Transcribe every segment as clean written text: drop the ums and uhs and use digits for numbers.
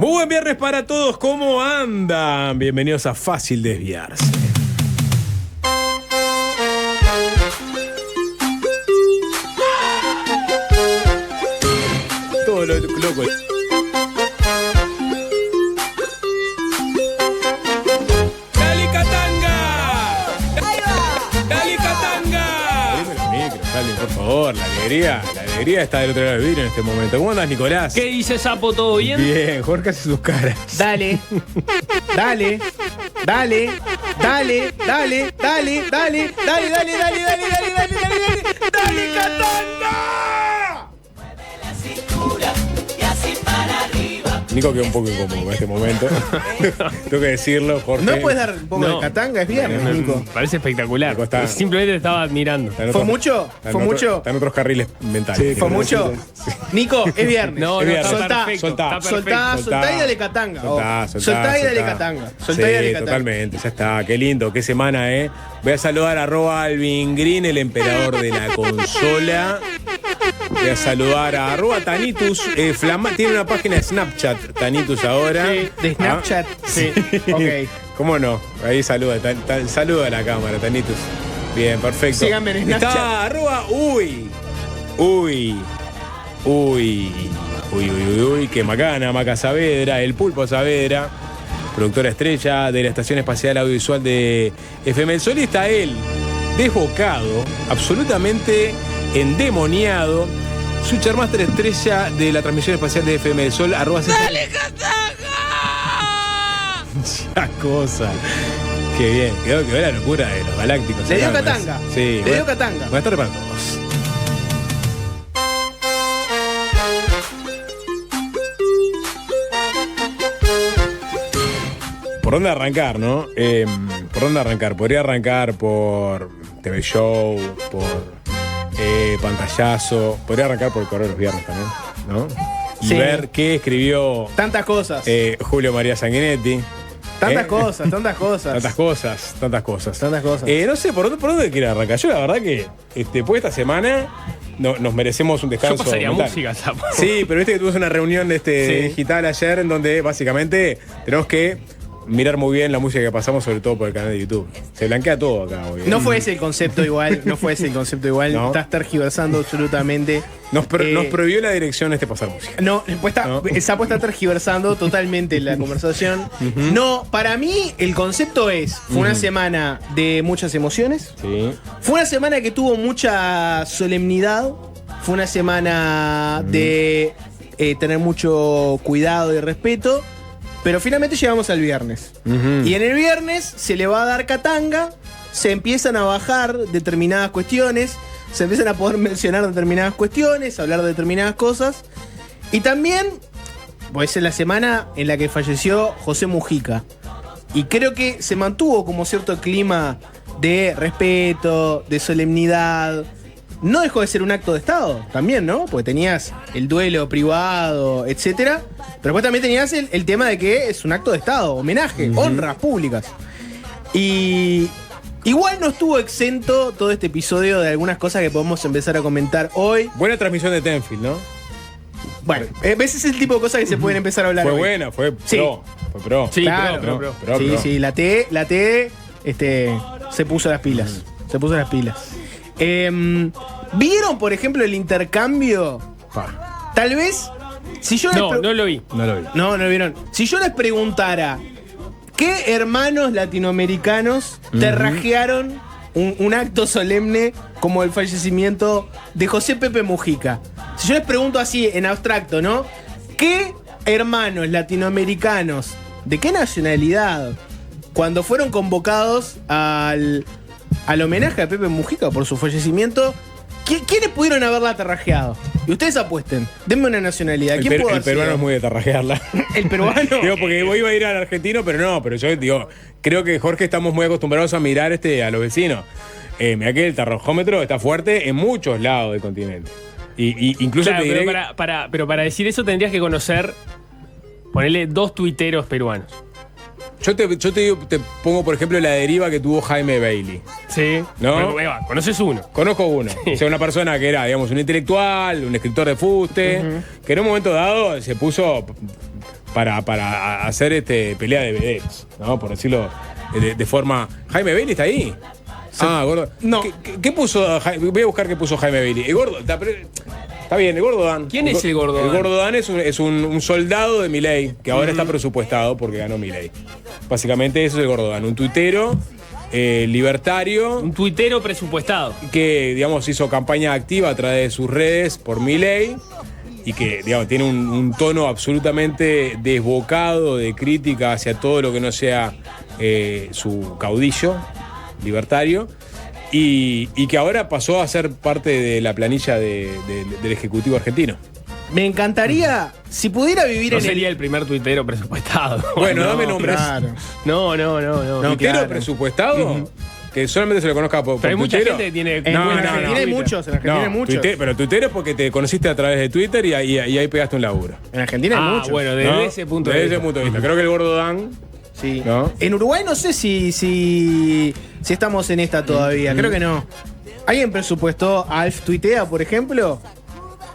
Muy buen viernes para todos, ¿cómo andan? Bienvenidos a Fácil Desviarse. Todo loco. ¡Dale, Catanga! ¡Dale, Catanga! Dime los micros, dale, por favor, la alegría está del otro lado del vidrio en este momento. ¿Cómo andas, Nicolás? ¿Qué dice Sapo? ¿Todo bien? Bien, Jorge hace sus caras. Dale, dale, dale, dale, dale, dale, dale, dale, dale, dale, dale, dale, dale, dale, Catanga. Mueve la cintura y así para arriba. Nico quedó un poco incómodo en este momento. Tengo que decirlo, Jorge. ¿No puedes dar un poco No. de Catanga? Es viernes, Nico. Parece espectacular. Nico está- Simplemente te estaba admirando. Está en ¿Fue otro- mucho? está en ¿Fue otro- mucho? Está en otros carriles mentales. ¿Fue mucho? Nico, es viernes. No, Es no, viernes. está Soltá, perfecto. soltá. Está perfecto. Soltá, soltá y dale Catanga. Soltá y dale Catanga. Soltá y dale Catanga. Totalmente, ya está. Qué lindo, qué semana, ¿eh? Voy a saludar a @Alvin Green, el emperador de la consola. Voy a saludar a @Tanitus. Tiene una página de Snapchat, Tanitus ahora. Sí, ¿De Snapchat? Sí. Ok. ¿Cómo no? Ahí saluda, saluda a la cámara, Tanitus. Bien, perfecto. Síganme en Snapchat. Está Uy, que macana, Maca Saavedra, el Pulpo Saavedra, productora estrella de la Estación Espacial Audiovisual de FM El Sol, y está él, desbocado, absolutamente endemoniado, su Charmaster estrella de la transmisión espacial de FM El Sol, @Dale, ya cosa. Qué bien, quedó la locura de los galácticos. Le dio acá, Catanga. Sí, Le dio Catanga. Buenas tardes para todos. ¿Por dónde arrancar, no? ¿Por dónde arrancar? Podría arrancar por TV Show, por Pantallazo. Podría arrancar por el Correo de los Viernes también, ¿no? Y Sí. ver qué escribió Tantas cosas. Julio María Sanguinetti. Tantas ¿Eh? cosas, tantas cosas. Tantas cosas. Tantas cosas. No sé, ¿por dónde quiere arrancar? Yo la verdad que después de esta semana nos merecemos un Yo descanso pasaría mental. música, Sapo. Sí, pero viste que tuvimos una reunión Sí. digital ayer en donde básicamente tenemos que mirar muy bien la música que pasamos, sobre todo por el canal de YouTube. Se blanquea todo acá hoy. No fue ese el concepto igual, no fue ese el concepto igual. No. Estás tergiversando absolutamente. Nos prohibió la dirección pasar música. No, después No. el Sapo está tergiversando totalmente la conversación. No, para mí el concepto es, fue una semana de muchas emociones, Sí. fue una semana que tuvo mucha solemnidad, fue una semana de tener mucho cuidado y respeto, pero finalmente llegamos al viernes. Y en el viernes se le va a dar Catanga, se empiezan a bajar determinadas cuestiones, se empiezan a poder mencionar determinadas cuestiones, hablar de determinadas cosas. Y también, pues es la semana en la que falleció José Mujica. Y creo que se mantuvo como cierto clima de respeto, de solemnidad. No dejó de ser un acto de Estado, también, ¿no? Porque tenías el duelo privado, etcétera. Pero después también tenías el tema de que es un acto de Estado, homenaje, honras públicas. Y igual no estuvo exento todo este episodio de algunas cosas que podemos empezar a comentar hoy. Buena transmisión de Tenfield, ¿no? Bueno, ese es el tipo de cosas que se pueden empezar a hablar Fue hoy. buena, fue Sí. pro. Fue pro. Sí, Claro, pro. Sí, sí, la T, se puso las pilas. Se puso las pilas. ¿Vieron, por ejemplo, el intercambio? Pa. Tal vez, si yo No, les no lo vi. No lo vi. no lo vieron. Si yo les preguntara, ¿qué hermanos latinoamericanos terrajearon un acto solemne como el fallecimiento de José Pepe Mujica? Si yo les pregunto así, en abstracto, ¿no? ¿Qué hermanos latinoamericanos, de qué nacionalidad, cuando fueron convocados al homenaje a Pepe Mujica por su fallecimiento, ¿quiénes pudieron haberla terrajeado? Y ustedes apuesten, denme una nacionalidad. El, ¿Quién pudo el haber sido? peruano es muy de tarrajearla. El peruano. Digo, porque iba a ir al argentino, pero no, pero yo digo, creo que Jorge estamos muy acostumbrados a mirar a los vecinos. Mirá que el tarrojómetro está fuerte en muchos lados del continente. Y incluso Claro, te diré pero para decir eso tendrías que conocer, ponerle 2 tuiteros peruanos. yo te pongo, por ejemplo, la deriva que tuvo Jaime Bailey. Sí. ¿No? Bueno, conoces uno. Conozco uno. O sea, una persona que era, digamos, un intelectual, un escritor de fuste, que en un momento dado se puso para hacer pelea de vedettes, ¿no? Por decirlo de forma. ¿Jaime Bailey está ahí? Gordo. No. ¿Qué puso? Voy a buscar qué puso Jaime Bailey. El gordo. Está bien, el Gordo Dan. ¿Quién es el Gordo Dan? El Gordo Dan es un soldado de Milei, que ahora está presupuestado porque ganó Milei. Básicamente eso es el Gordo Dan, un tuitero libertario. Un tuitero presupuestado. Que, digamos, hizo campaña activa a través de sus redes por Milei y que, digamos, tiene un tono absolutamente desbocado de crítica hacia todo lo que no sea su caudillo libertario. Y que ahora pasó a ser parte de la planilla del Ejecutivo argentino. Me encantaría, si pudiera vivir No en sería el primer tuitero presupuestado. Bueno, dame nombres. Claro. No. ¿Tuitero claro. presupuestado? Que solamente se lo conozca por Pero hay mucha tuitero. gente que tiene. En Argentina hay muchos, en Argentina hay muchos. Pero tuitero es porque te conociste a través de Twitter y ahí pegaste un laburo. En Argentina hay muchos. Bueno, desde ¿No? ese punto de Desde vista. ese punto de vista. Creo que el Gordo Dan. Sí. ¿No? En Uruguay no sé si estamos en esta todavía. Creo que no. ¿Alguien presupuestó a Alf Tuitea, por ejemplo?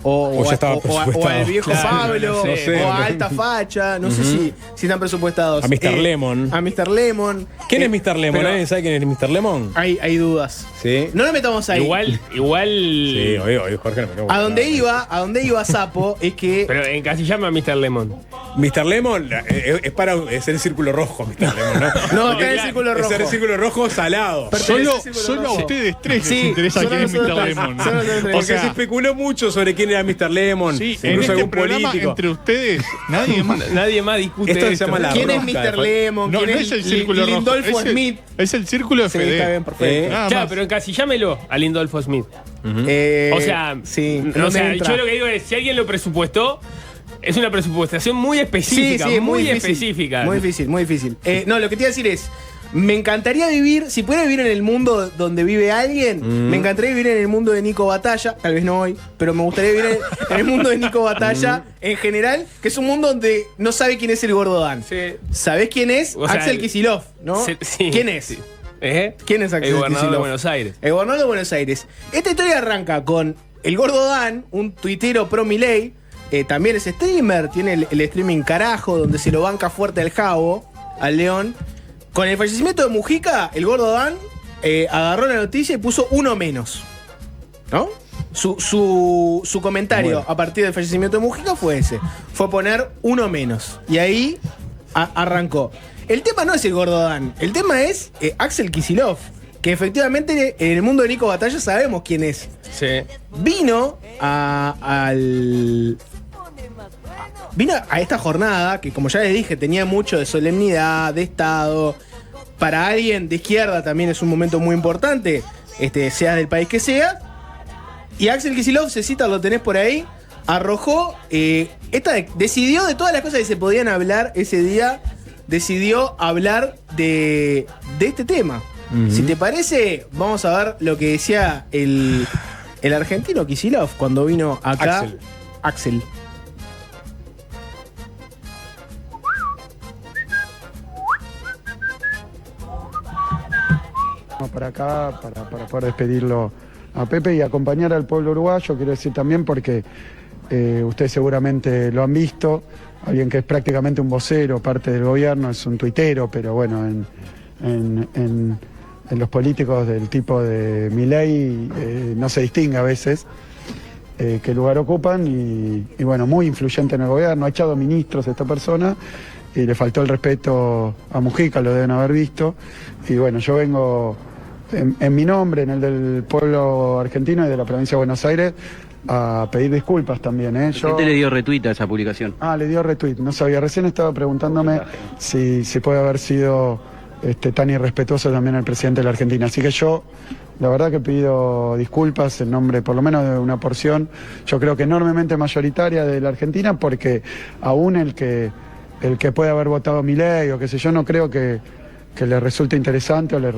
O ya estaba o presupuestado. al viejo Claro, Pablo, no sé. o a Alta Facha, no sé si están presupuestados. A Mr. Lemon. A Mr. Lemon. ¿Quién es Mr. Lemon? pero ¿Alguien sabe quién es Mr. Lemon? Hay dudas. Sí. No lo metamos ahí. Igual. Sí, oye, Jorge, no me quedo A donde iba Sapo es que Pero encasillame a Mr. Lemon. Mr. Lemon es el círculo rojo, Mr. Lemon, ¿no? no está en el círculo rojo. Es el círculo rojo salado. Solo a ustedes tres les Sí, interesa solo quién es nosotros Mr. tres. Lemon. Solo nosotros tres. O Porque se sea, especuló mucho sobre quién era Mr. Lemon. sí, en incluso este algún programa político. entre ustedes nadie más. Nadie más discute Esto se esto. llama la ¿Quién es rosca, Mr. Lemon? No, ¿Quién no es el círculo rojo. Lindolfo es el- Smith? Es el círculo de Sí, Fede. está bien, perfecto. Nada Claro, más. pero encasillámelo a Lindolfo Smith. O sea, sí. o sea, entra? yo lo que digo es, si alguien lo presupuestó, es una presupuestación muy específica, muy difícil, específica. Muy difícil, muy difícil. No, lo que te iba a decir es, me encantaría vivir, si pudiera vivir en el mundo donde vive alguien, me encantaría vivir en el mundo de Nico Batalla, tal vez no hoy, pero me gustaría vivir en el mundo de Nico Batalla en general, que es un mundo donde no sabe quién es el Gordo Dan. Sí. ¿Sabés quién es? O sea, Axel Kicillof, ¿no? Sí. ¿Quién es? Sí. ¿Quién es Axel El gobernador de Kicillof? Buenos Aires. El gobernador de Buenos Aires. Esta historia arranca con el Gordo Dan, un tuitero pro Milei, también es streamer, tiene el streaming carajo, donde se lo banca fuerte al Jabo, al León. Con el fallecimiento de Mujica, el Gordo Dan agarró la noticia y puso uno menos. ¿No? Su comentario a partir del fallecimiento de Mujica fue ese. Fue poner uno menos. Y ahí arrancó. El tema no es el Gordo Dan, el tema es Axel Kicillof, que efectivamente en el mundo de Nico Batalla sabemos quién es. Sí. Vino Vino a esta jornada, que como ya les dije, tenía mucho de solemnidad, de Estado. Para alguien de izquierda también es un momento muy importante, sea del país que sea. Y Axel Kicillof, Cecita, lo tenés por ahí, arrojó, decidió de todas las cosas que se podían hablar ese día, decidió hablar de este tema. Si te parece, vamos a ver lo que decía el argentino Kicillof cuando vino acá. Axel. Para acá, para poder despedirlo a Pepe y acompañar al pueblo uruguayo, quiero decir también porque ustedes seguramente lo han visto, alguien que es prácticamente un vocero, parte del gobierno, es un tuitero, pero bueno, en los políticos del tipo de Milei no se distingue a veces qué lugar ocupan y bueno, muy influyente en el gobierno, ha echado ministros esta persona y le faltó el respeto a Mujica, lo deben haber visto, y bueno, yo vengo en mi nombre, en el del pueblo argentino y de la provincia de Buenos Aires, a pedir disculpas también. ¿Quién te le dio retweet a esa publicación? Le dio retweet, no sabía, recién estaba preguntándome si puede haber sido tan irrespetuoso también el presidente de la Argentina, así que yo la verdad que pido disculpas en nombre por lo menos de una porción, yo creo que enormemente mayoritaria de la Argentina, porque aún el que puede haber votado Milei o qué sé yo, no creo que le resulte interesante o le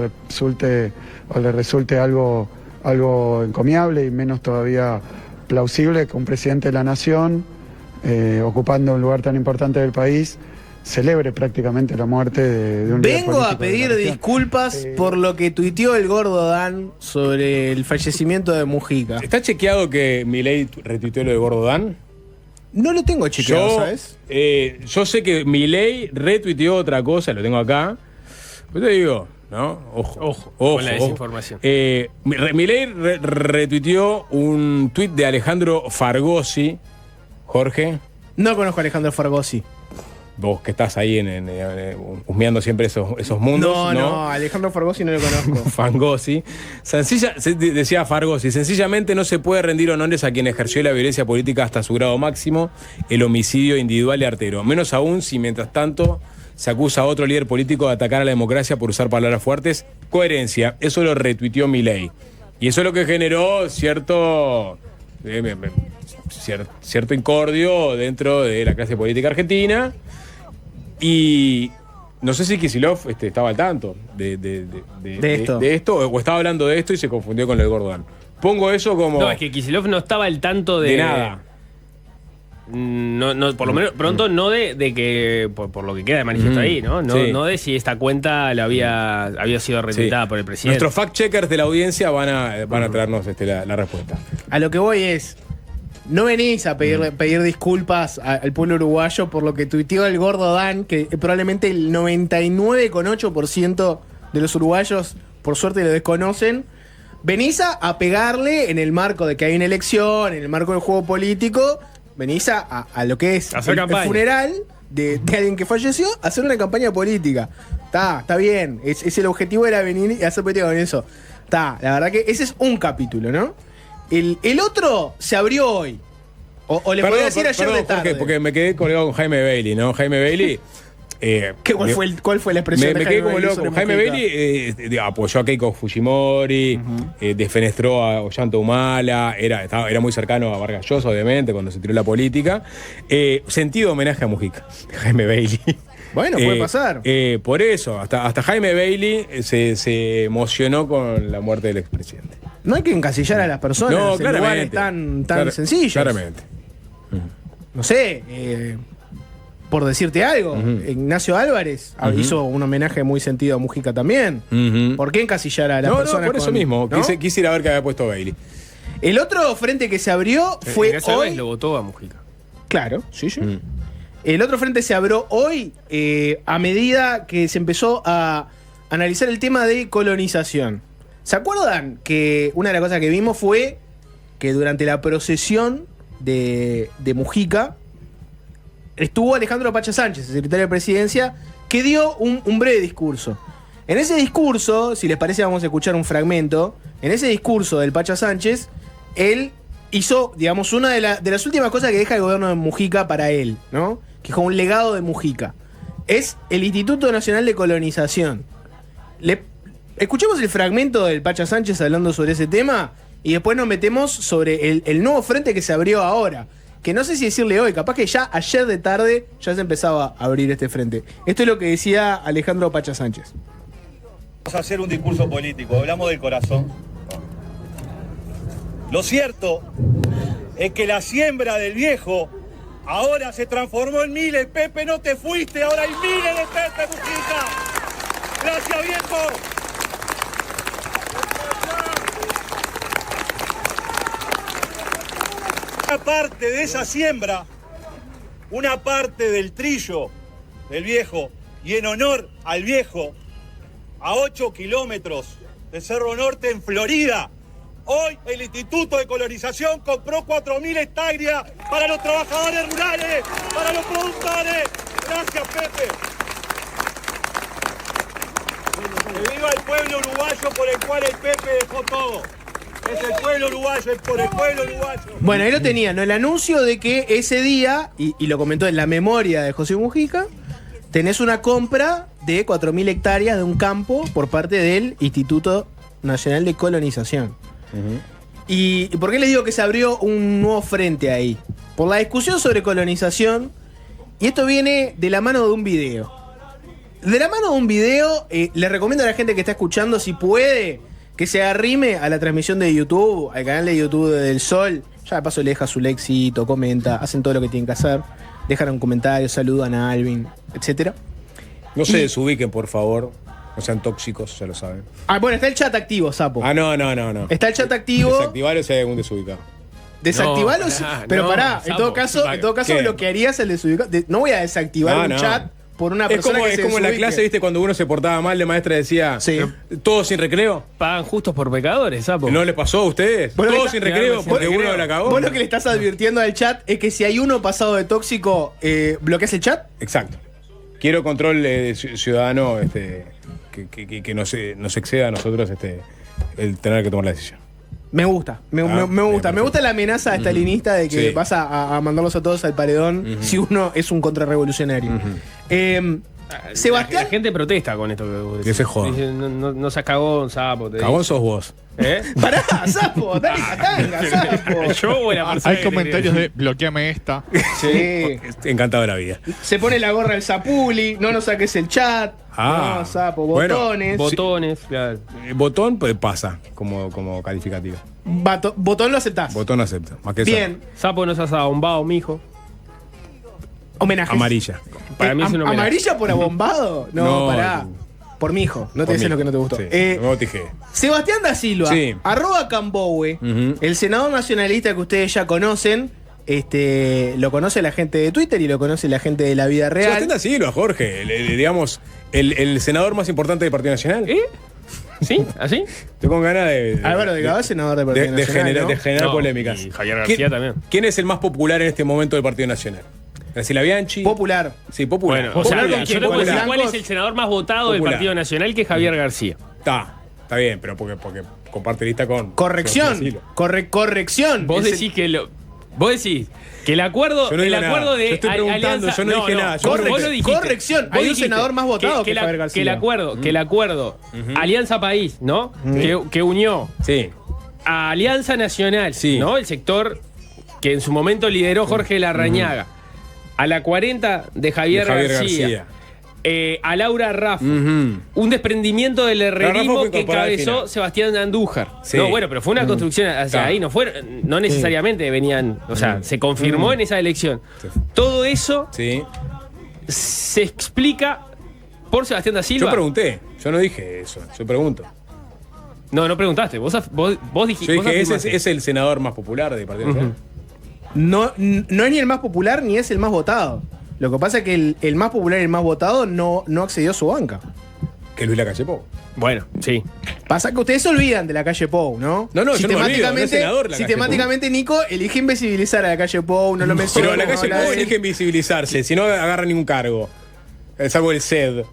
resulte algo encomiable y menos todavía plausible que un presidente de la nación ocupando un lugar tan importante del país celebre prácticamente la muerte de un líder Vengo político a de pedir la nación. disculpas por lo que tuiteó el Gordo Dan sobre el fallecimiento de Mujica. ¿Está chequeado que Milei retuiteó lo de Gordo Dan? No lo tengo chequeado, ¿sabes? Yo sé que Milei retuiteó otra cosa, lo tengo acá. Yo te digo, ¿no? Ojo con la desinformación. Milei retuiteó un tuit de Alejandro Fargosi. Jorge, No conozco a Alejandro Fargosi. vos que estás ahí husmeando siempre esos mundos. No, Alejandro Fargosi no lo conozco. Fangosi. Decía Fargosi, sencillamente no se puede rendir honores a quien ejerció la violencia política hasta su grado máximo, el homicidio individual y artero. Menos aún si mientras tanto se acusa a otro líder político de atacar a la democracia por usar palabras fuertes. Coherencia, eso lo retuiteó Milei. Y eso es lo que generó cierto incordio dentro de la clase política argentina. Y no sé si Kicillof estaba al tanto de esto o estaba hablando de esto y se confundió con el Gordán. Pongo eso como... No, es que Kicillof no estaba al tanto de nada. No, por lo menos pronto no de que, por lo que queda de manifiesto ahí, ¿no? Sí. No de si esta cuenta había sido retuitada por el presidente. Nuestros fact-checkers de la audiencia van a traernos la respuesta. A lo que voy es, no venís a pedir disculpas al pueblo uruguayo por lo que tuiteó el gordo Dan, que probablemente el 99,8% de los uruguayos, por suerte, lo desconocen. Venís a pegarle en el marco de que hay una elección, en el marco del juego político, venís a lo que es hacer el campaña. funeral de alguien que falleció, a hacer una campaña política. Está bien, es el objetivo era venir y hacer política con eso. La verdad que ese es un capítulo, ¿no? El otro se abrió hoy. O le podía decir ayer de tarde. Porque me quedé colgado con Jaime Bailey, ¿no? Jaime Bailey. ¿Cuál fue la expresión Me de quedé Jaime como Bailey loco. sobre Jaime Mujica? Bailey apoyó a Keiko Fujimori, defenestró a Ollanta Humala, era muy cercano a Vargas Llosa, obviamente, cuando se tiró la política. Sentido homenaje a Mujica, Jaime Bailey. Bueno, puede pasar. Por eso, hasta Jaime Bailey se emocionó con la muerte del expresidente. No hay que encasillar a las personas No, en lugares tan sencillos. Claramente. No sé, por decirte algo, Ignacio Álvarez hizo un homenaje muy sentido a Mujica también. ¿Por qué encasillar a las personas? No, por eso mismo. ¿no? Quisiera ver qué había puesto Bailey. El otro frente que se abrió fue Ignacio Álvarez hoy. lo votó a Mujica. Claro, sí. El otro frente se abrió hoy a medida que se empezó a analizar el tema de colonización. ¿Se acuerdan que una de las cosas que vimos fue que durante la procesión de Mujica estuvo Alejandro Pacha Sánchez, el secretario de Presidencia, que dio un breve discurso? En ese discurso, si les parece vamos a escuchar un fragmento. En ese discurso del Pacha Sánchez, él hizo, digamos, una de las últimas cosas que deja el gobierno de Mujica para él, ¿no? Que es como un legado de Mujica. Es el Instituto Nacional de Colonización. Escuchemos el fragmento del Pacha Sánchez hablando sobre ese tema y después nos metemos sobre el nuevo frente que se abrió ahora. Que no sé si decirle hoy, capaz que ya ayer de tarde ya se empezaba a abrir este frente. Esto es lo que decía Alejandro Pacha Sánchez. Vamos a hacer un discurso político, hablamos del corazón. Lo cierto es que la siembra del viejo ahora se transformó en miles. Pepe, no te fuiste, ahora hay miles de Pepe Mujica. Gracias, viejo. Una parte de esa siembra, una parte del trillo del viejo, y en honor al viejo, a 8 kilómetros de Cerro Norte en Florida, hoy el Instituto de Colonización compró 4.000 hectáreas para los trabajadores rurales, para los productores. Gracias, Pepe. Que viva el pueblo uruguayo por el cual el Pepe dejó todo. Es el pueblo uruguayo, es por el pueblo uruguayo. Bueno, ahí lo tenían, ¿no? El anuncio de que ese día, y lo comentó en la memoria de José Mujica, tenés una compra de 4.000 hectáreas de un campo por parte del Instituto Nacional de Colonización. ¿Y por qué les digo que se abrió un nuevo frente ahí? Por la discusión sobre colonización, y esto viene de la mano de un video. De la mano de un video, les recomiendo a la gente que está escuchando, si puede, que se arrime a la transmisión de YouTube, al canal de YouTube del Sol. Ya de paso le deja su éxito, comenta, hacen todo lo que tienen que hacer. Dejan un comentario, saludan a Alvin, etc. No se desubiquen, por favor. No sean tóxicos, ya lo saben. Bueno, está el chat activo, Sapo. No. Está el chat activo. Desactivarlo si hay algún desubicado. Desactivalos, No, pero no, pará, en todo sapo. caso ¿Qué? bloquearías el desubicado. No voy a desactivar No, un no. chat por una Es persona como, que es se como en la desubique. clase, ¿viste? Cuando uno se portaba mal, la maestra decía, Sí. ¿todo sin recreo? Pagan justos por pecadores, sapo. ¿No le pasó a ustedes? Bueno, ¿Todo ahí sin está. recreo Sin porque recreo. uno la cagó? Vos lo que le estás advirtiendo al chat es que si hay uno pasado de tóxico, ¿bloqueas el chat? Exacto. Quiero control ciudadano que nos exceda a nosotros el tener que tomar la decisión. Me gusta, me gusta. bien, Me perfecto. gusta la amenaza estalinista de que Sí. vas a mandarlos a todos al paredón si uno es un contrarrevolucionario. Sebastián. La gente protesta con esto que vos decís. Que se joda. Dice, no seas cagón, sapo. te Cagón dice. sos vos. ¿Eh? Pará, sapo, dale catanga, sapo. Yo o la persona Hay que comentarios te- de bloqueame esta. Sí. Encantado de la vida. Se pone la gorra el Zapuli, no nos saques el chat. Ah, No, sapo, bueno, botones. Botones, claro. Botón pues, pasa como calificativo. Botón lo aceptás. Botón acepta. Más que Bien, Sapo no seas abombado, mijo. homenaje. Amarilla. Para mí es un homenaje. ¿Amarilla por abombado? No, No, pará. Por mi hijo. No te dices lo que no te gustó. Sí, Eh, me botijé. Sebastián da Silva, Sí. @Cambowe, Ujú. el senador nacionalista que ustedes ya conocen. Lo conoce la gente de Twitter y lo conoce la gente de la vida real. Sebastián da Silva, Jorge, digamos, el senador más importante del Partido Nacional. ¿Eh? ¿Sí? ¿Así? Estoy con ganas de. Álvaro Delgado es senador del Partido Nacional, ¿no? de generar No, polémicas. y Javier García también. ¿Quién es el más popular en este momento del Partido Nacional? Graciela Bianchi. Popular. Sí, popular. Bueno, o sea, Popular con yo quién, le puedo decir Popular. cuál es el senador más votado del Popular. Partido Nacional, que es Javier García. Está bien, pero porque comparte lista con. Corrección. con Silva. Corrección. Vos Ese- decís que vos decís que el acuerdo, Yo no el digo acuerdo nada. de Yo estoy preguntando, alianza, yo no dije nada, yo vos corrección. lo dijiste. Corrección. Vos Hay un dijiste senador más votado que Javier García. que el acuerdo Alianza País, ¿no? Que unió Sí. a Alianza Nacional, Sí. ¿no? El sector que en su momento lideró Jorge Larrañaga, a la 40 de Javier, García. A Laura Raffo, Ujú. un desprendimiento del herrerismo fue que incorporada al encabezó final. Sebastián Andújar. Sí. No, bueno, pero fue una construcción hacia Claro. ahí, no necesariamente venían, o sea, se confirmó en esa elección. Todo eso Sí. se explica por Sebastián da Silva. Yo pregunté, yo no dije eso, yo pregunto. No preguntaste, vos dijiste. Yo vos dije, ese afirmaste. es el senador más popular del Partido Nacional. No es ni el más popular ni es el más votado. Lo que pasa es que el más popular y el más votado no accedió a su banca. Que Luis Lacalle Pou. Bueno, sí. Pasa que ustedes se olvidan de la calle Pou, ¿no? No, yo no me olvido, no es senador la calle sistemáticamente Nico elige invisibilizar a la calle Pou, no lo menciona. Pero la calle no habla Pou de él. elige invisibilizarse, si no agarra ningún cargo. Salvo el CED,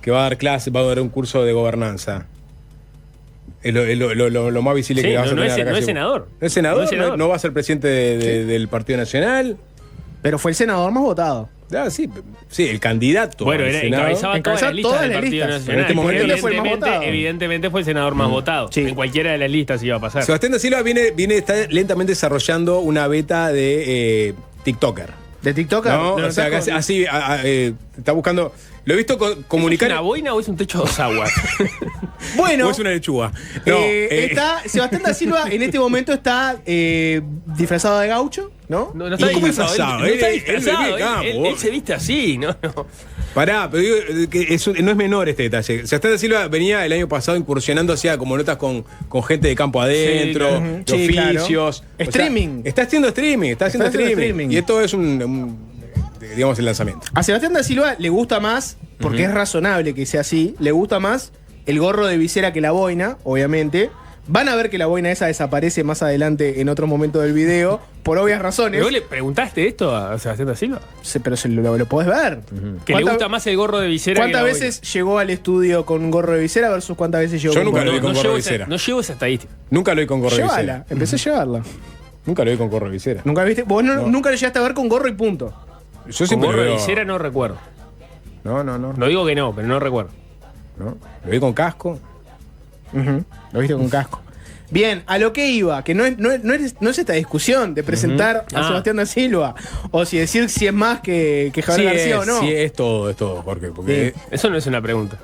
que va a dar clases, va a dar un curso de gobernanza. Es lo más visible Sí, que vas a no tener es- a la no calle es Pou. senador. ¿No es senador? No es senador. ¿No va a ser presidente del Partido Nacional? Pero fue el senador más votado. Ah, sí, el candidato. Bueno, al Senado. encabezaba todas las listas del Partido Nacional. En este momento Evidentemente fue el más votado. Evidentemente fue el senador más votado. Sí. En cualquiera de las listas iba a pasar. Sebastián da Silva está lentamente desarrollando una beta de TikToker. ¿De TikTok? ¿No? O sea, que así está buscando. Lo he visto comunicar. ¿Es una boina o es un techo de dos aguas? Bueno, O es una lechuga. No, Sebastián da Silva en este momento está disfrazado de gaucho, ¿no? No está ¿Y cómo disfrazado. disfrazado? Él, no está Él disfrazado. vive campo, Él vos. se viste así, ¿no? Pará, pero digo que no es menor este detalle. Sebastián da Silva venía el año pasado incursionando hacia como notas con gente de campo adentro, claro. de Sí, claro. oficios. O sea, Streaming. está haciendo streaming. haciendo streaming. Y esto es digamos, el lanzamiento. A Sebastián da Silva le gusta más, porque es razonable que sea así, le gusta más el gorro de visera que la boina, obviamente. Van a ver que la boina esa desaparece más adelante en otro momento del video, por obvias razones. ¿Vos le preguntaste esto a Sebastián da Silva? Pero lo podés ver. Que le gusta más el gorro de visera que ¿Cuántas la veces llegó al estudio con un gorro de visera versus cuántas veces llegó Yo con nunca lo gorro? vi con gorro llevo de esa- visera. no llevo esa estadística. Nunca lo vi con gorro de visera. Llévala, empecé a llevarla. Nunca lo vi con gorro de visera. ¿Nunca viste? Vos nunca lo llegaste a ver con gorro y punto. Yo Con siempre gorro lo de veo. visera no recuerdo. No. No digo que no, pero no recuerdo. ¿No? Lo vi con casco. Lo viste con casco. Bien, a lo que iba, que no es esta discusión de presentar a Ah. Sebastián da Silva o si decir si es más que Javier García o no. Sí, es todo, Jorge. Porque Eso no es una pregunta.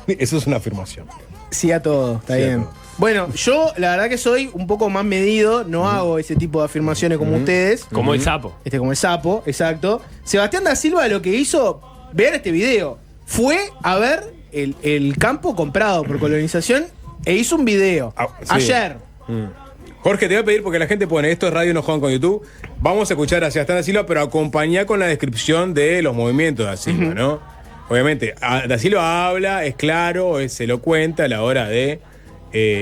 eso es una afirmación. Sí a todo, está Sí a bien. todo. Bueno, yo la verdad que soy un poco más medido, no hago ese tipo de afirmaciones como ustedes. Como el sapo. Como el sapo, exacto. Sebastián da Silva lo que hizo, ver este video, fue a ver el campo comprado por colonización e hizo un video. Ah, sí. Ayer. Jorge, te voy a pedir, porque la gente pone esto es Radio No Jodan con YouTube. Vamos a escuchar a Sebastián Da Silva, pero acompañá con la descripción de los movimientos de Da Silva, ¿no? Obviamente, Da Silva habla, es claro, es elocuente a la hora de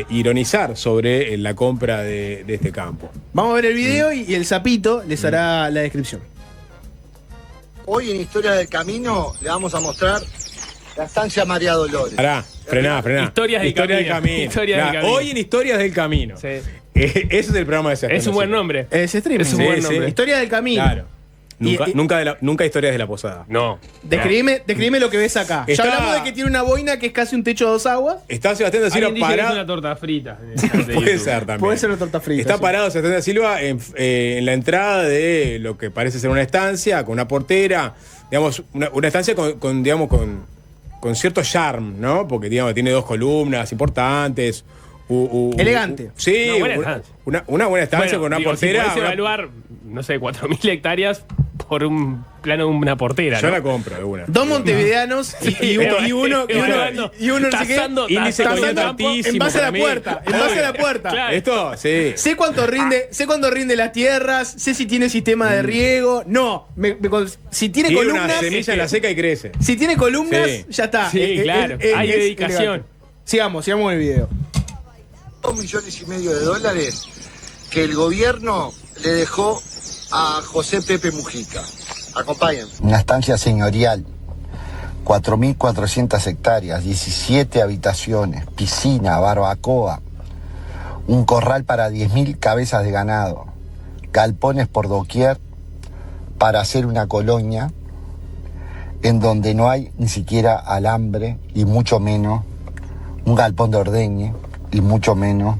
ironizar sobre la compra de este campo. Vamos a ver el video y el sapito les hará la descripción. Hoy en Historia del Camino le vamos a mostrar la estancia María Dolores. Pará, frená. Historias del Camino. Historias del Camino. Hoy en Historias del Camino. Sí. Ese es el programa de Sebastián. Es un buen nombre. Es streaming. Es un buen nombre. Historia del camino. Claro. Nunca Historias de la Posada. No. Describime lo que ves acá. Está- Ya hablamos de que tiene una boina que es casi un techo de 2 aguas. Está Sebastián Da Silva Alguien dice que es parado. una torta frita. Puede ser también. Puede ser una torta frita. Está sí. parado Sebastián Da Silva en la entrada de lo que parece ser una estancia, con una portera, digamos, una estancia con cierto charme, ¿no? Porque digamos, tiene 2 columnas importantes. Elegante. Sí, Una buena estancia. una buena estancia con una portera. Si podés evaluar, no sé, 4.000 hectáreas por un plano de una portera. Yo ¿no? la compro de una. 2 montevideanos y uno Evaluando, no sé qué. tasando Índice tasando coñato altísimo en base a para la mí. puerta. En base a la puerta. Claro. Esto, sí. Sé cuánto rinde las tierras, sé si tiene sistema de riego. No, si tiene Tiene columnas. una semilla en la seca y crece. Si tiene columnas, Sí. ya está. Sí, claro. Hay es dedicación. elegante. Sigamos con el video. $2,5 millones que el gobierno le dejó a José Pepe Mujica. Acompáñenme. Una estancia señorial, 4.400 hectáreas, 17 habitaciones, piscina, barbacoa, un corral para 10.000 cabezas de ganado, galpones por doquier para hacer una colonia en donde no hay ni siquiera alambre y mucho menos un galpón de ordeñe y mucho menos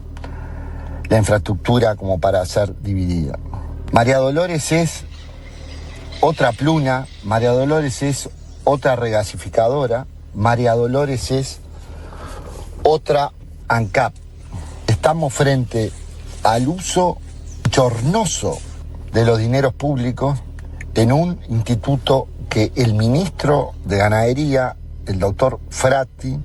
la infraestructura como para ser dividida. María Dolores es otra pluna, María Dolores es otra regasificadora, María Dolores es otra ANCAP. Estamos frente al uso chornoso de los dineros públicos en un instituto que el ministro de Ganadería, el doctor Fratti,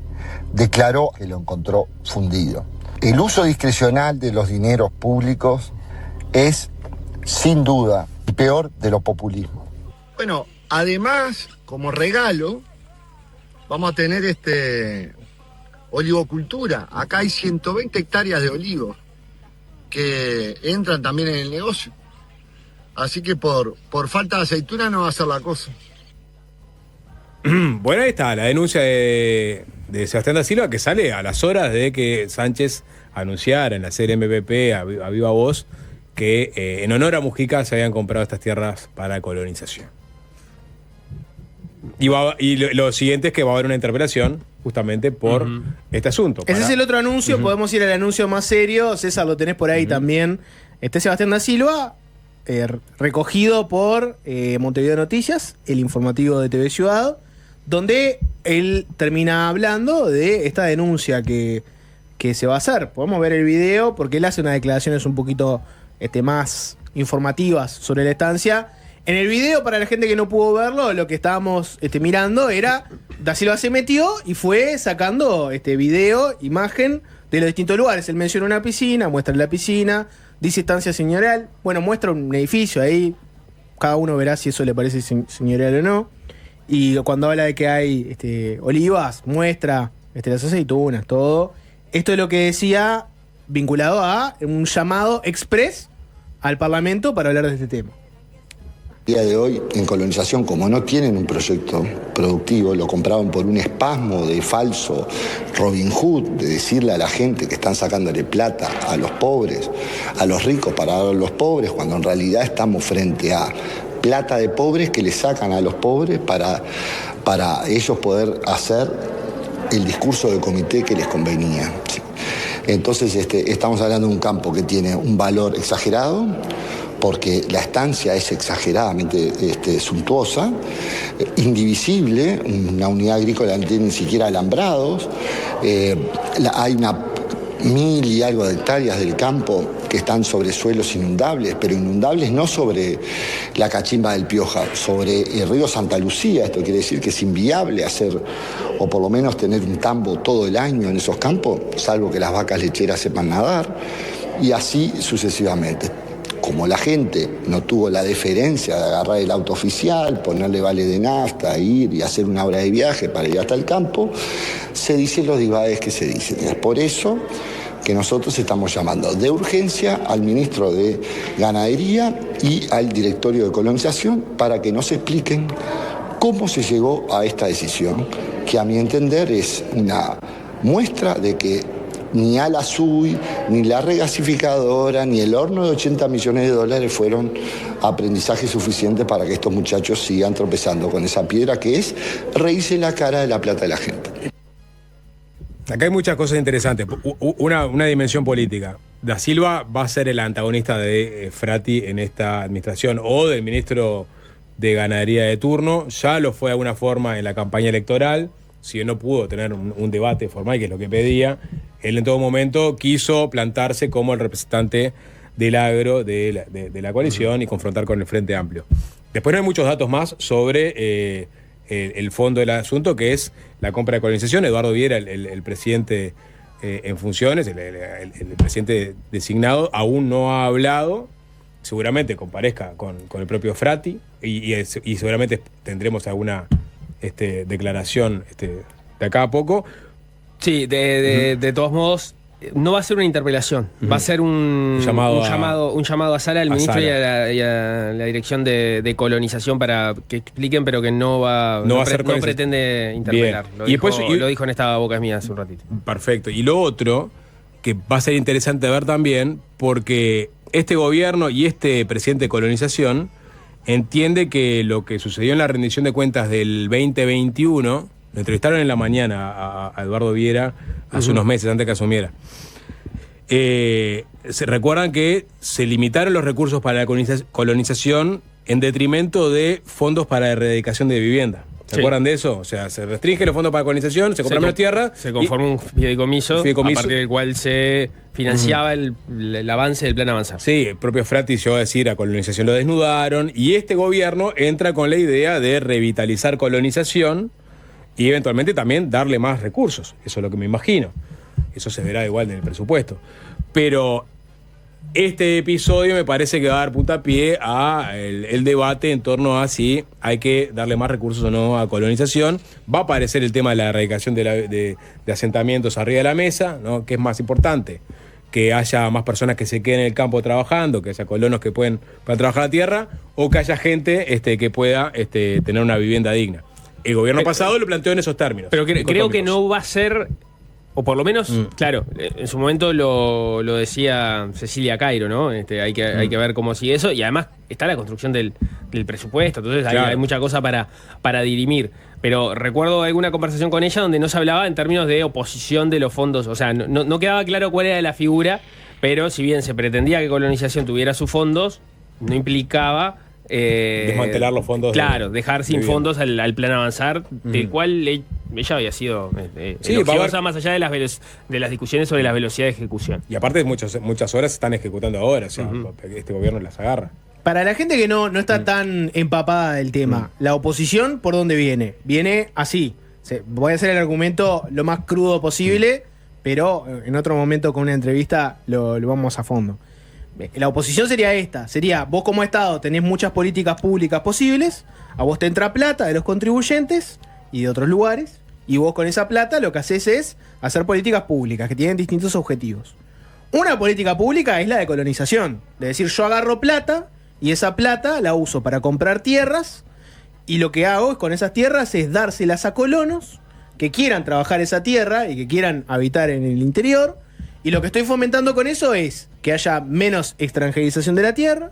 declaró que lo encontró fundido. El uso discrecional de los dineros públicos es, sin duda, el peor de los populismos. Bueno, además, como regalo, vamos a tener olivocultura. Acá hay 120 hectáreas de olivos que entran también en el negocio. Así que por falta de aceituna no va a ser la cosa. Bueno, ahí está la denuncia de Sebastián Da Silva, que sale a las horas de que Sánchez anunciara en la serie MPP a viva voz que en honor a Mujica se habían comprado estas tierras para colonización. Y lo siguiente es que va a haber una interpelación justamente por este asunto. Ese es el otro anuncio. Podemos ir al anuncio más serio. César, lo tenés por ahí también. Sebastián Da Silva, recogido por Montevideo Noticias, el informativo de TV Ciudad, donde él termina hablando de esta denuncia que se va a hacer. Podemos ver el video porque él hace unas declaraciones un poquito más informativas sobre la estancia. En el video, para la gente que no pudo verlo, lo que estábamos mirando era Da Silva se metió y fue sacando video, imagen de los distintos lugares. Él menciona una piscina, muestra la piscina, dice estancia señorial. Bueno, muestra un edificio ahí. Cada uno verá si eso le parece señorial o no. Y cuando habla de que hay olivas, muestra las aceitunas, todo. Esto es lo que decía vinculado a un llamado express al Parlamento para hablar de este tema. El día de hoy, en colonización, como no tienen un proyecto productivo, lo compraban por un espasmo de falso Robin Hood, de decirle a la gente que están sacándole plata a los pobres, a los ricos para dar a los pobres, cuando en realidad estamos frente a plata de pobres que le sacan a los pobres para ellos poder hacer el discurso del comité que les convenía. Entonces estamos hablando de un campo que tiene un valor exagerado, porque la estancia es exageradamente suntuosa, indivisible, una unidad agrícola no tiene ni siquiera alambrados, hay 1.000 y algo de hectáreas del campo que están sobre suelos inundables, pero inundables no sobre la cachimba del Pioja, sobre el río Santa Lucía. Esto quiere decir que es inviable hacer, o por lo menos tener un tambo todo el año en esos campos, salvo que las vacas lecheras sepan nadar. y así sucesivamente. Como la gente no tuvo la deferencia de agarrar el auto oficial, ponerle vale de nafta, ir y hacer una hora de viaje para ir hasta el campo, se dicen los divagues que se dicen. Es por eso que nosotros estamos llamando de urgencia al ministro de Ganadería y al directorio de colonización para que nos expliquen cómo se llegó a esta decisión, que a mi entender es una muestra de que ni Alasui, ni la regasificadora, ni el horno de 80 millones de dólares fueron aprendizaje suficiente para que estos muchachos sigan tropezando con esa piedra que es reírse la cara de la plata de la gente. Acá hay muchas cosas interesantes. Una dimensión política. Da Silva va a ser el antagonista de Frati en esta administración o del ministro de Ganadería de turno. Ya lo fue de alguna forma en la campaña electoral. Si bien no pudo tener un debate formal, que es lo que pedía, él en todo momento quiso plantarse como el representante del agro de la coalición y confrontar con el Frente Amplio. Después no hay muchos datos más sobre el fondo del asunto, que es la compra de colonización. Eduardo Viera, el presidente en funciones, el presidente designado, aún no ha hablado. Seguramente comparezca con el propio Frati y seguramente tendremos alguna declaración de acá a poco. Sí, de todos modos, no va a ser una interpelación, va a ser un llamado a sala al ministro y a la dirección de colonización para que expliquen, pero que no pretende interpelar. Lo dijo en esta Boca es Mía hace un ratito. Perfecto. Y lo otro, que va a ser interesante ver también, porque este gobierno y este presidente de colonización entiende que lo que sucedió en la rendición de cuentas del 2021, lo entrevistaron en la mañana a Eduardo Viera hace unos meses, antes que asumiera. Se recuerdan que se limitaron los recursos para la colonización en detrimento de fondos para erradicación de vivienda. ¿Se acuerdan de eso? O sea, se restringen los fondos para colonización, se compra menos tierra. Se conforma un fideicomiso a partir del cual se financiaba el avance del plan avanzar. Sí, el propio Frati llegó a decir a colonización lo desnudaron, y este gobierno entra con la idea de revitalizar colonización y eventualmente también darle más recursos. Eso es lo que me imagino. Eso se verá igual en el presupuesto. Pero este episodio me parece que va a dar puntapié a el debate en torno a si hay que darle más recursos o no a colonización. Va a aparecer el tema de la erradicación de asentamientos arriba de la mesa, ¿no? ¿Qué es más importante? Que haya más personas que se queden en el campo trabajando, que haya colonos que puedan trabajar la tierra, o que haya gente que pueda tener una vivienda digna. El gobierno pasado lo planteó en esos términos. Pero creo que no va a ser, o por lo menos, claro, en su momento lo decía Cecilia Cairo, ¿no? Hay que ver cómo sigue eso, y además está la construcción del presupuesto, entonces hay mucha cosa para dirimir. Pero recuerdo alguna conversación con ella donde no se hablaba en términos de oposición de los fondos, o sea, no quedaba claro cuál era la figura, pero si bien se pretendía que colonización tuviera sus fondos, no implicaba desmantelar los fondos. Claro, dejar sin fondos al plan avanzar, del cual ella había sido elogiosa, más allá de las discusiones sobre la velocidad de ejecución. Y aparte muchas horas se están ejecutando ahora, o sea, este gobierno las agarra. Para la gente que no está tan empapada del tema, la oposición, ¿por dónde viene? Viene así. Voy a hacer el argumento lo más crudo posible, pero en otro momento con una entrevista lo vamos a fondo. La oposición sería esta, vos como Estado tenés muchas políticas públicas posibles, a vos te entra plata de los contribuyentes y de otros lugares, y vos con esa plata lo que haces es hacer políticas públicas que tienen distintos objetivos. Una política pública es la de colonización, de decir yo agarro plata y esa plata la uso para comprar tierras, y lo que hago es con esas tierras es dárselas a colonos que quieran trabajar esa tierra y que quieran habitar en el interior. Y lo que estoy fomentando con eso es que haya menos extranjerización de la tierra,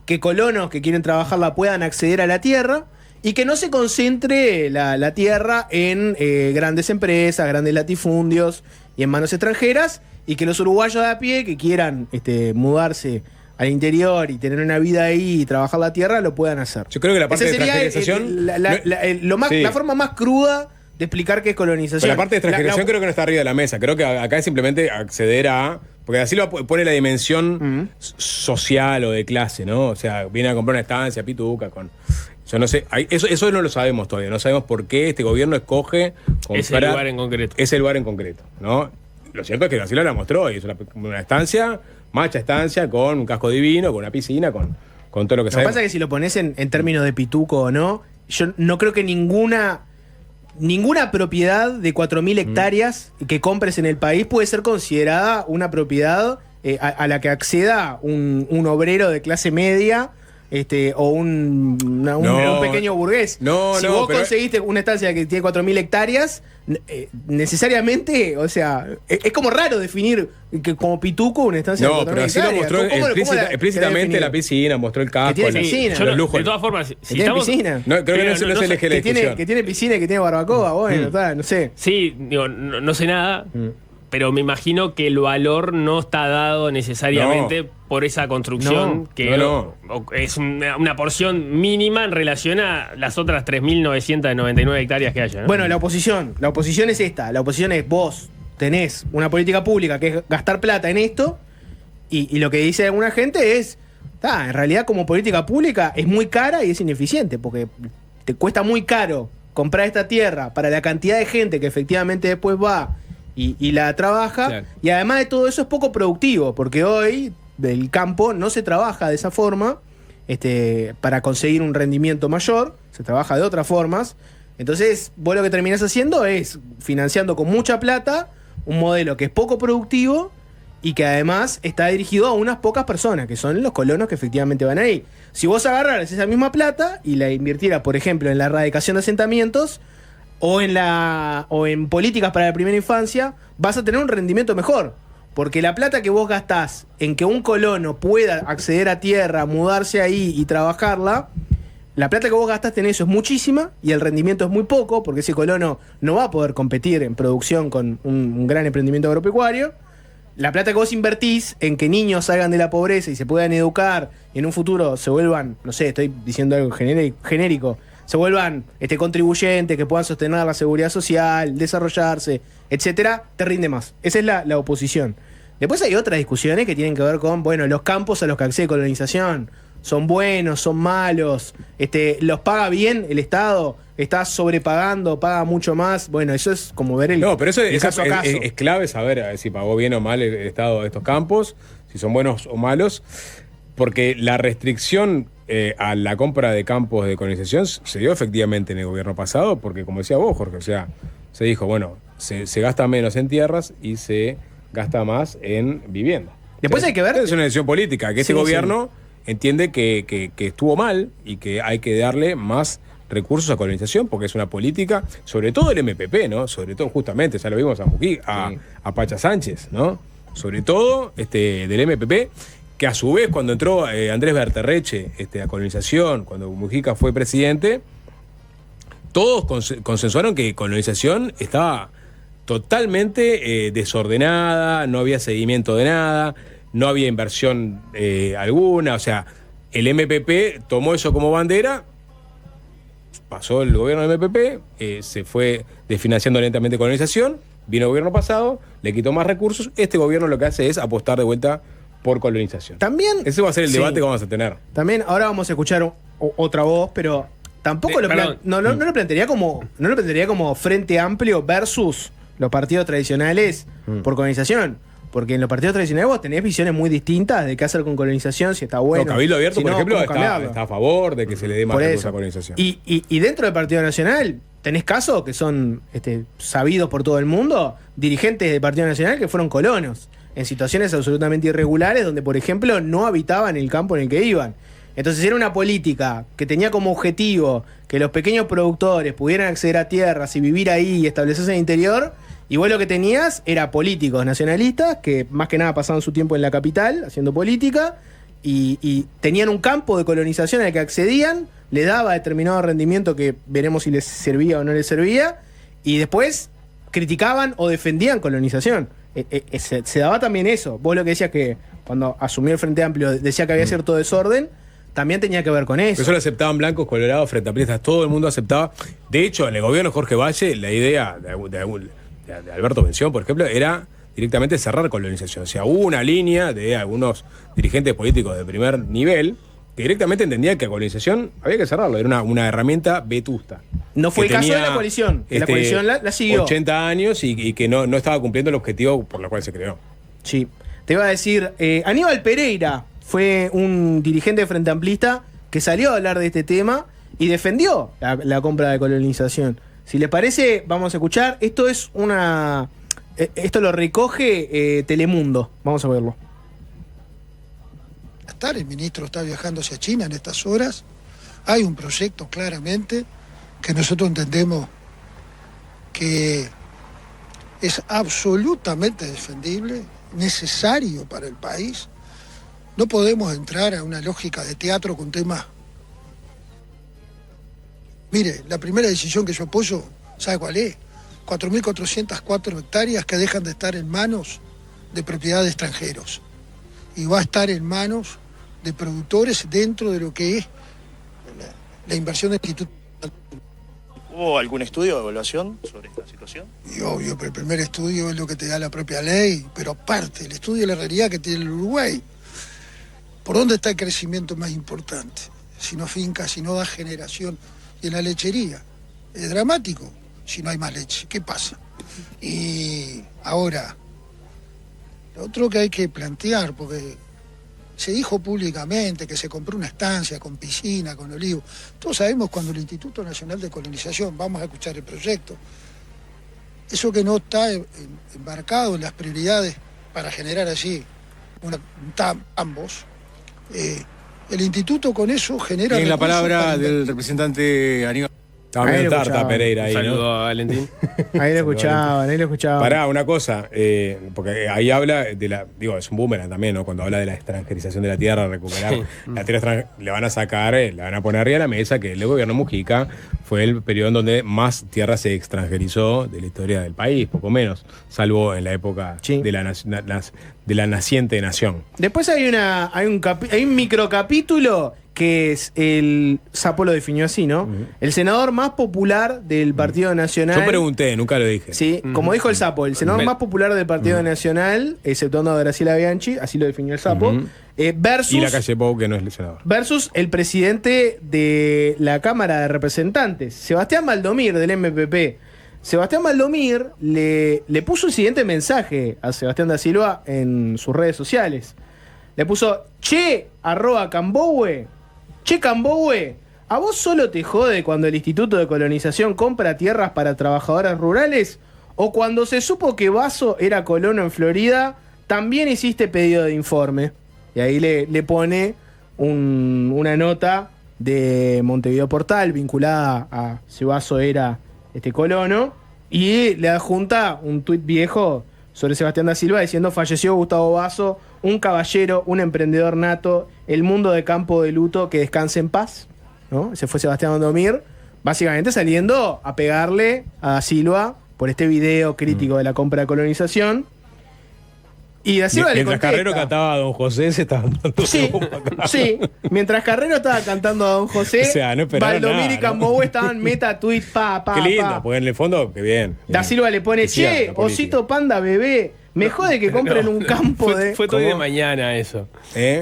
que colonos que quieren trabajarla puedan acceder a la tierra y que no se concentre la tierra en grandes empresas, grandes latifundios y en manos extranjeras, y que los uruguayos de a pie que quieran mudarse al interior y tener una vida ahí y trabajar la tierra lo puedan hacer. Yo creo que la parte de extranjerización la forma más cruda de explicar qué es colonización. Pero la parte de extranjerización creo que no está arriba de la mesa. Creo que acá es simplemente acceder a... Porque así lo pone la dimensión social o de clase, ¿no? O sea, viene a comprar una estancia pituca con... Yo no sé, eso no lo sabemos todavía. No sabemos por qué este gobierno escoge comprar... Ese lugar en concreto. Ese lugar en concreto, ¿no? Lo cierto es que Brasil la mostró y es una estancia macha estancia con un casco divino, con una piscina, con todo lo que Lo que sabemos. pasa es que si lo pones en términos de pituco o no, yo no creo que ninguna propiedad de 4.000 hectáreas que compres en el país puede ser considerada una propiedad a la que acceda un obrero de clase media o un pequeño burgués. Si vos conseguiste una estancia que tiene 4.000 hectáreas, necesariamente, o sea, es como raro definir que como pituco una estancia de 4.000 pero así lo hectáreas. mostró ¿Cómo explícitamente la piscina, mostró el casco, tiene piscina. los lujos. De todas formas, si ¿Tiene estamos, piscina? No, creo que no es el eje de la discusión. Que tiene piscina y que tiene barbacoa, bueno, no sé. Sí, digo, no sé nada, pero me imagino que el valor no está dado necesariamente por esa construcción, es una porción mínima en relación a las otras 3.999 hectáreas que haya, ¿no? Bueno, la oposición es esta. La oposición es vos tenés una política pública que es gastar plata en esto y lo que dice alguna gente es, en realidad como política pública es muy cara y es ineficiente porque te cuesta muy caro comprar esta tierra para la cantidad de gente que efectivamente después va y la trabaja. Claro. Y además de todo eso es poco productivo porque hoy del campo no se trabaja de esa forma para conseguir un rendimiento mayor, se trabaja de otras formas. Entonces vos lo que terminás haciendo es financiando con mucha plata un modelo que es poco productivo y que además está dirigido a unas pocas personas, que son los colonos que efectivamente van ahí. Si vos agarraras esa misma plata y la invirtieras, por ejemplo, en la erradicación de asentamientos o en políticas para la primera infancia, vas a tener un rendimiento mejor. Porque la plata que vos gastás en que un colono pueda acceder a tierra, mudarse ahí y trabajarla, la plata que vos gastaste en eso es muchísima y el rendimiento es muy poco, porque ese colono no va a poder competir en producción con un gran emprendimiento agropecuario. La plata que vos invertís en que niños salgan de la pobreza y se puedan educar y en un futuro se vuelvan, no sé, estoy diciendo algo genérico, se vuelvan contribuyentes, que puedan sostener la seguridad social, desarrollarse, etcétera, te rinde más. Esa es la oposición. Después hay otras discusiones que tienen que ver con, los campos a los que accede colonización. ¿Son buenos? ¿Son malos? ¿Los paga bien el Estado? ¿Está sobrepagando? ¿Paga mucho más? Bueno, eso es como ver el pero eso caso a caso. Es clave saber si pagó bien o mal el Estado de estos campos, si son buenos o malos, porque la restricción a la compra de campos de colonización se dio efectivamente en el gobierno pasado, porque como decía vos, Jorge, o sea, se dijo, se gasta menos en tierras y se gasta más en vivienda. Después hay que ver... Es una decisión política, que este gobierno entiende que estuvo mal y que hay que darle más recursos a colonización, porque es una política, sobre todo el MPP, ¿no? Sobre todo, justamente, ya lo vimos a Pacha Sánchez, ¿no? Sobre todo del MPP, que a su vez cuando entró Andrés Berterreche a colonización, cuando Mujica fue presidente, todos consensuaron que colonización estaba totalmente desordenada, no había seguimiento de nada, no había inversión alguna, o sea, el MPP tomó eso como bandera, pasó el gobierno del MPP, se fue desfinanciando lentamente colonización, vino el gobierno pasado, le quitó más recursos, este gobierno lo que hace es apostar de vuelta por colonización. También, ese va a ser el debate que vamos a tener. También, ahora vamos a escuchar otra voz, pero tampoco no lo plantearía como Frente Amplio versus los partidos tradicionales por colonización. Porque en los partidos tradicionales vos tenés visiones muy distintas de qué hacer con colonización, si está bueno. Cabildo Abierto, si por no, ejemplo, cómo cambiarlo. está a favor de que se le dé más recursos a colonización. Y dentro del Partido Nacional tenés casos que son sabidos por todo el mundo, dirigentes del Partido Nacional que fueron colonos, en situaciones absolutamente irregulares, donde, por ejemplo, no habitaban el campo en el que iban. Entonces era una política que tenía como objetivo que los pequeños productores pudieran acceder a tierras y vivir ahí y establecerse en el interior. Y vos lo que tenías era políticos nacionalistas que más que nada pasaban su tiempo en la capital haciendo política y tenían un campo de colonización al que accedían, les daba determinado rendimiento que veremos si les servía o no les servía, y después criticaban o defendían colonización. Se daba también eso. Vos lo que decías que cuando asumió el Frente Amplio decía que había cierto desorden, también tenía que ver con eso. Eso lo aceptaban blancos, colorados, frente amplistas, todo el mundo aceptaba. De hecho, en el gobierno de Jorge Valle, la idea de Alberto Bención, por ejemplo, era directamente cerrar colonización. O sea, hubo una línea de algunos dirigentes políticos de primer nivel que directamente entendían que la colonización había que cerrarlo, era una herramienta vetusta. No fue el caso de la coalición, que la coalición la siguió. 80 años y que no estaba cumpliendo el objetivo por el cual se creó. Sí. Te iba a decir, Aníbal Pereira fue un dirigente de Frente Amplista que salió a hablar de este tema y defendió la compra de colonización. Si les parece, vamos a escuchar. Esto es una... esto lo recoge Telemundo. Vamos a verlo. El ministro está viajando hacia China en estas horas. Hay un proyecto claramente que nosotros entendemos que es absolutamente defendible, necesario para el país. No podemos entrar a una lógica de teatro con temas. Mire, la primera decisión que yo apoyo, ¿sabe cuál es? 4.404 hectáreas que dejan de estar en manos de propiedad de extranjeros. Y va a estar en manos de productores dentro de lo que es la inversión del Instituto. ¿Hubo algún estudio de evaluación sobre esta situación? Y obvio, pero el primer estudio es lo que te da la propia ley, pero aparte, el estudio de la realidad que tiene el Uruguay. ¿Por dónde está el crecimiento más importante? Si no finca, si no da generación. Y en la lechería. Es dramático si no hay más leche. ¿Qué pasa? Y ahora, lo otro que hay que plantear, porque se dijo públicamente que se compró una estancia con piscina, con olivo. Todos sabemos cuando el Instituto Nacional de Colonización, vamos a escuchar el proyecto, eso que no está embarcado en las prioridades para generar allí ambos, el instituto con eso genera... En la palabra del representante Aníbal. También Tarta Pereira ahí, Saludo ¿no? a Valentín. Ahí lo escuchaban. Pará, una cosa, porque ahí habla de la, digo, es un boomerang también, ¿no? Cuando habla de la extranjerización de la tierra, recuperar la tierra le van a sacar, le van a poner arriba de la mesa que el gobierno Mujica fue el periodo en donde más tierra se extranjerizó de la historia del país, poco menos, salvo en la época de la naciente nación. Después hay un microcapítulo que es el Sapo lo definió así, ¿no? El senador más popular del Partido Nacional. Yo pregunté, nunca lo dije. Sí, como dijo el Sapo, el senador más popular del Partido Nacional, exceptuando a Graciela Bianchi, así lo definió el Sapo, versus... Y la calle Pou, que no es el senador. Versus el presidente de la Cámara de Representantes, Sebastián Valdomir, del MPP. Sebastián Valdomir le puso el siguiente mensaje a Sebastián da Silva en sus redes sociales. Le puso, @Cambowe, che Cambowe, ¿a vos solo te jode cuando el Instituto de Colonización compra tierras para trabajadoras rurales? ¿O cuando se supo que Basso era colono en Florida, también hiciste pedido de informe? Y ahí le pone una nota de Montevideo Portal vinculada a si Basso era colono, y le adjunta un tuit viejo sobre Sebastián da Silva diciendo: falleció Gustavo Basso, un caballero, un emprendedor nato, el mundo de campo de luto, que descanse en paz, ¿no? Ese fue Sebastián Valdomir, básicamente saliendo a pegarle a da Silva por este video crítico de la compra de colonización. Y da Silva le mientras contesta. Carrero cantaba a Don José, se estaba dando Sí, mientras Carrero estaba cantando a Don José, O sea, no esperaron Valdomir nada, y Cambowe estaban meta tweet Qué lindo, porque en el fondo, qué bien. Da Silva le pone, Que siga che, la política. Osito Panda bebé, me jode que compren un campo de... Fue todo de mañana eso.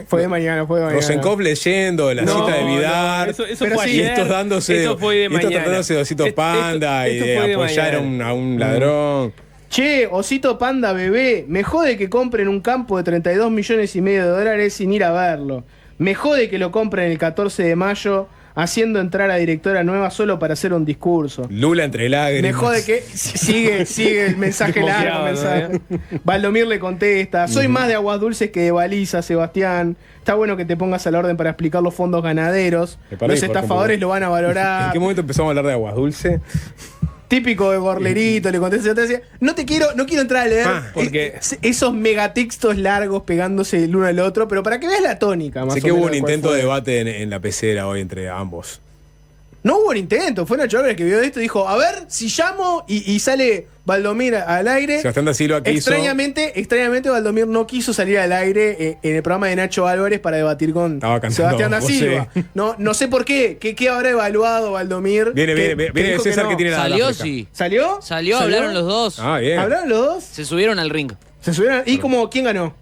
Fue de mañana. Rosenkopf leyendo la cita de Vidar. Eso Pero fue sí, y ayer. estos dándose. Eso fue de y estos mañana. tratándose de Osito Panda Esto y de fue de apoyar mañana. a un ladrón. Che, Osito Panda bebé, me jode que compren un campo de 32 millones y medio de dólares sin ir a verlo. Me jode que lo compren el 14 de mayo haciendo entrar a directora nueva solo para hacer un discurso. Lula entre lágrimas. Me jode que sigue el mensaje largo. Desconfiado, Valdomir le contesta: soy más de aguas dulces que de baliza, Sebastián. Está bueno que te pongas a la orden para explicar los fondos ganaderos. Me parece, Los Jorge, estafadores porque- lo van a valorar. ¿En qué momento empezamos a hablar de aguas dulces? Típico de Borlerito, le contesta, te decía, no quiero entrar a leer porque- esos megatextos largos pegándose el uno al otro, pero para que veas la tónica, más Sé o que hubo menos, un de cuál intento fue. de debate en la pecera hoy entre ambos. No hubo un intento, fue Nacho Álvarez que vio esto y dijo, a ver si llamo y sale Valdomir al aire. Sebastián da Silva quiso. Extrañamente Valdomir no quiso salir al aire en el programa de Nacho Álvarez para debatir con Estaba cantando Sebastián da José. Silva. No sé por qué. ¿Qué habrá evaluado Valdomir? Viene dijo César no. que tiene la Salió, África. sí. ¿Salió? Salió, hablaron los dos. Ah, bien. ¿Hablaron los dos? Se subieron al ring. Se subieron. ¿Y quién ganó?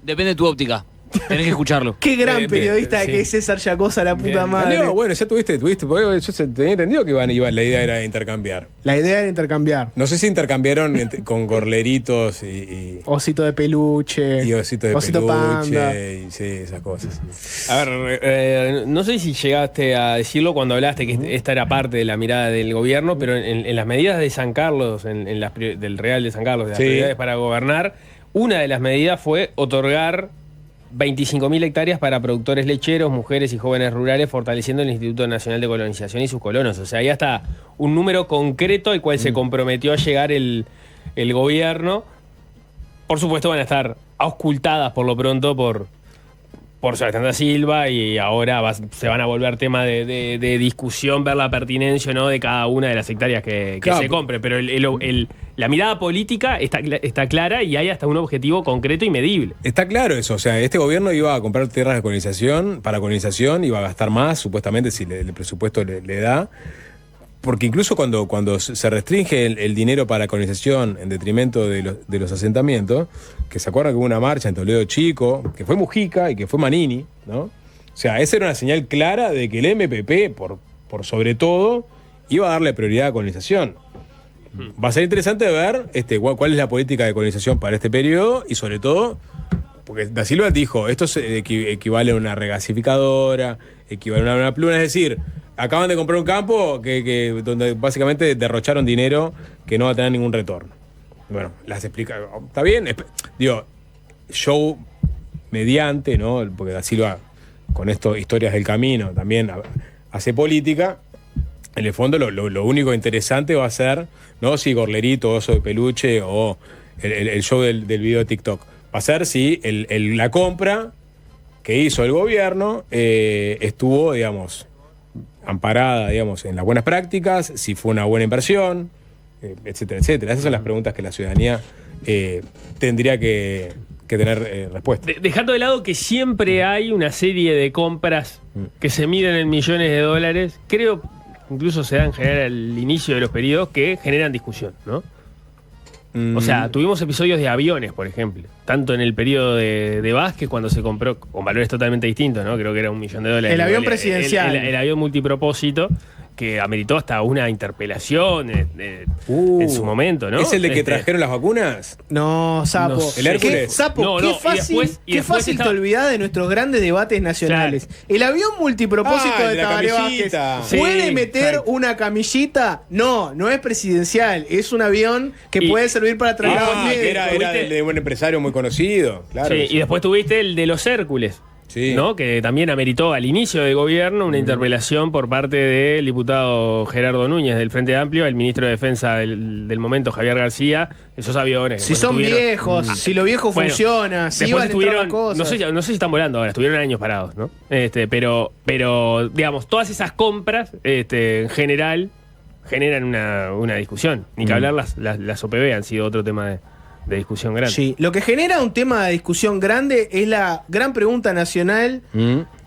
Depende de tu óptica. Tenés que escucharlo. Qué gran periodista sí. que es César Yacosa, la puta madre. No, bueno, ya tuviste, porque yo tenía entendido que la idea era intercambiar. La idea era intercambiar. No sé si intercambiaron con gorleritos y Osito de peluche. y osito de peluche panda. y sí, esas cosas. A ver, no sé si llegaste a decirlo cuando hablaste que esta era parte de la mirada del gobierno, pero en las medidas de San Carlos, del Real de San Carlos, de las Sí. prioridades para gobernar, una de las medidas fue otorgar 25.000 hectáreas para productores lecheros, mujeres y jóvenes rurales, fortaleciendo el Instituto Nacional de Colonización y sus colonos. O sea, ya está un número concreto al cual se comprometió a llegar el gobierno. Por supuesto van a estar auscultadas por lo pronto por Sebastián da Silva, y ahora se van a volver tema de discusión, ver la pertinencia o no de cada una de las hectáreas que Claro. se compre. Pero la mirada política está clara y hay hasta un objetivo concreto y medible. Está claro eso, o sea, este gobierno iba a comprar tierras de colonización, para colonización, iba a gastar más, supuestamente, si el presupuesto le da. Porque incluso cuando se restringe el dinero para colonización en detrimento de los asentamientos, que se acuerdan que hubo una marcha en Toledo Chico, que fue Mujica y que fue Manini, ¿no? O sea, esa era una señal clara de que el MPP, por sobre todo, iba a darle prioridad a colonización. Va a ser interesante ver cuál es la política de colonización para este periodo y sobre todo, porque Da Silva dijo, esto equivale a una regasificadora, equivale a una pluma, es decir, acaban de comprar un campo donde básicamente derrocharon dinero que no va a tener ningún retorno. Bueno, las explica. Está bien, show mediante, ¿no? Porque Da Silva, con esto, Historias del Camino, también hace política. En el fondo, lo único interesante va a ser, no si Gorlerito, Oso de Peluche o el show del video de TikTok. Va a ser si la compra que hizo el gobierno estuvo, digamos, amparada, digamos, en las buenas prácticas, si fue una buena inversión, etcétera, etcétera. Esas son las preguntas que la ciudadanía tendría que tener respuesta. Dejando de lado que siempre hay una serie de compras que se miden en millones de dólares, creo incluso se dan en general al inicio de los periodos que generan discusión, ¿no? O sea, tuvimos episodios de aviones, por ejemplo. Tanto en el periodo de Vázquez, cuando se compró con valores totalmente distintos, ¿no? Creo que era $1 millón. El avión presidencial. El avión multipropósito, que ameritó hasta una interpelación en su momento, ¿no? ¿Es el de que trajeron las vacunas? No, Sapo. No sé. ¿El Hércules? Sapo, No, qué no, fácil, y después te estaba- olvidás de nuestros grandes debates nacionales. El avión multipropósito Ah, el de de la Tabaré camillita. Vázquez, ¿puede Sí, meter exacto. una camillita? No es presidencial. Es un avión que Y- puede servir para trasladar Que era ¿Tuviste? de un empresario muy conocido. Claro. Sí, y después tuviste el de los Hércules. Sí. ¿No? Que también ameritó al inicio del gobierno una interpelación por parte del diputado Gerardo Núñez del Frente Amplio, el ministro de Defensa del momento, Javier García, esos aviones. Si son viejos, si lo viejo Bueno, funciona, si después van a entrar las estuvieron, cosas. no sé si están volando ahora, estuvieron años parados, ¿no? Pero digamos, todas esas compras, en general, generan una discusión. Ni que hablar las OPB han sido otro tema de discusión grande. Sí, lo que genera un tema de discusión grande es la gran pregunta nacional.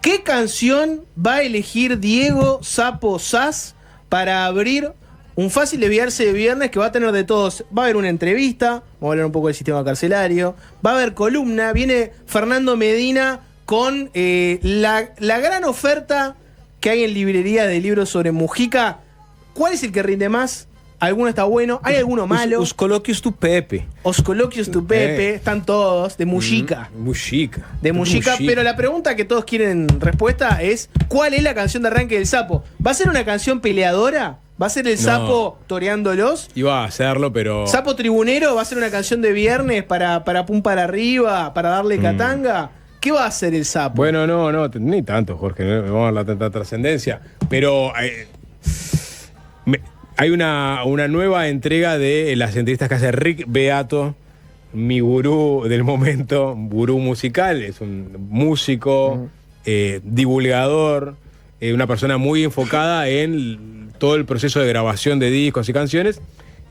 ¿Qué canción va a elegir Diego Sapo Sass para abrir un fácil desviarse de viernes que va a tener de todos? Va a haber una entrevista, vamos a hablar un poco del sistema carcelario, va a haber columna, viene Fernando Medina con la gran oferta que hay en librería de libros sobre Mujica. ¿Cuál es el que rinde más? ¿Alguno está bueno? ¿Hay alguno malo? Os coloquios tu Pepe. Os coloquios tu Pepe, están todos, de Mujica. Mujica. De Mujica, pero la pregunta que todos quieren respuesta es: ¿cuál es la canción de arranque del Sapo? ¿Va a ser una canción peleadora? ¿Va a ser el No. Sapo toreándolos? Iba a hacerlo, pero. ¿Sapo tribunero? ¿Va a ser una canción de viernes para pum para arriba, para darle catanga? ¿Qué va a hacer el Sapo? Bueno, no, ni tanto, Jorge, no vamos a dar la tanta trascendencia. Pero hay una nueva entrega de las entrevistas que hace Rick Beato, mi gurú del momento, gurú musical, es un músico, divulgador, una persona muy enfocada en todo el proceso de grabación de discos y canciones.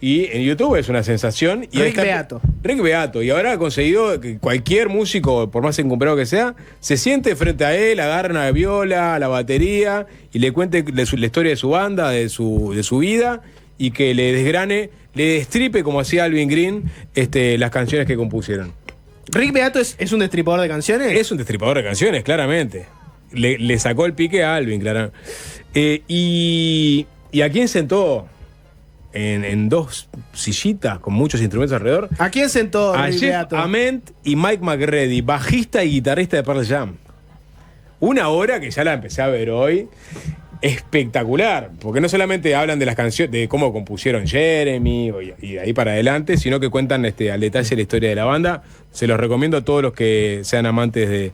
Y en YouTube es una sensación. Y Rick Beato. Rick Beato. Y ahora ha conseguido que cualquier músico, por más encumbrado que sea, se siente frente a él, agarre una viola, la batería y le cuente la historia de su banda, de su vida, y que le desgrane, le destripe, como hacía Alvin Green, las canciones que compusieron. ¿Rick Beato es un destripador de canciones? Es un destripador de canciones, claramente. Le sacó el pique a Alvin, claro. ¿Y a quién sentó en dos sillitas con muchos instrumentos alrededor? ¿A quién sentó A Rick Jeff Beato? Ament y Mike McReady, bajista y guitarrista de Pearl Jam. Una obra que ya la empecé a ver hoy, espectacular, porque no solamente hablan de las canciones, de cómo compusieron Jeremy y de ahí para adelante, sino que cuentan al detalle la historia de la banda. Se los recomiendo a todos los que sean amantes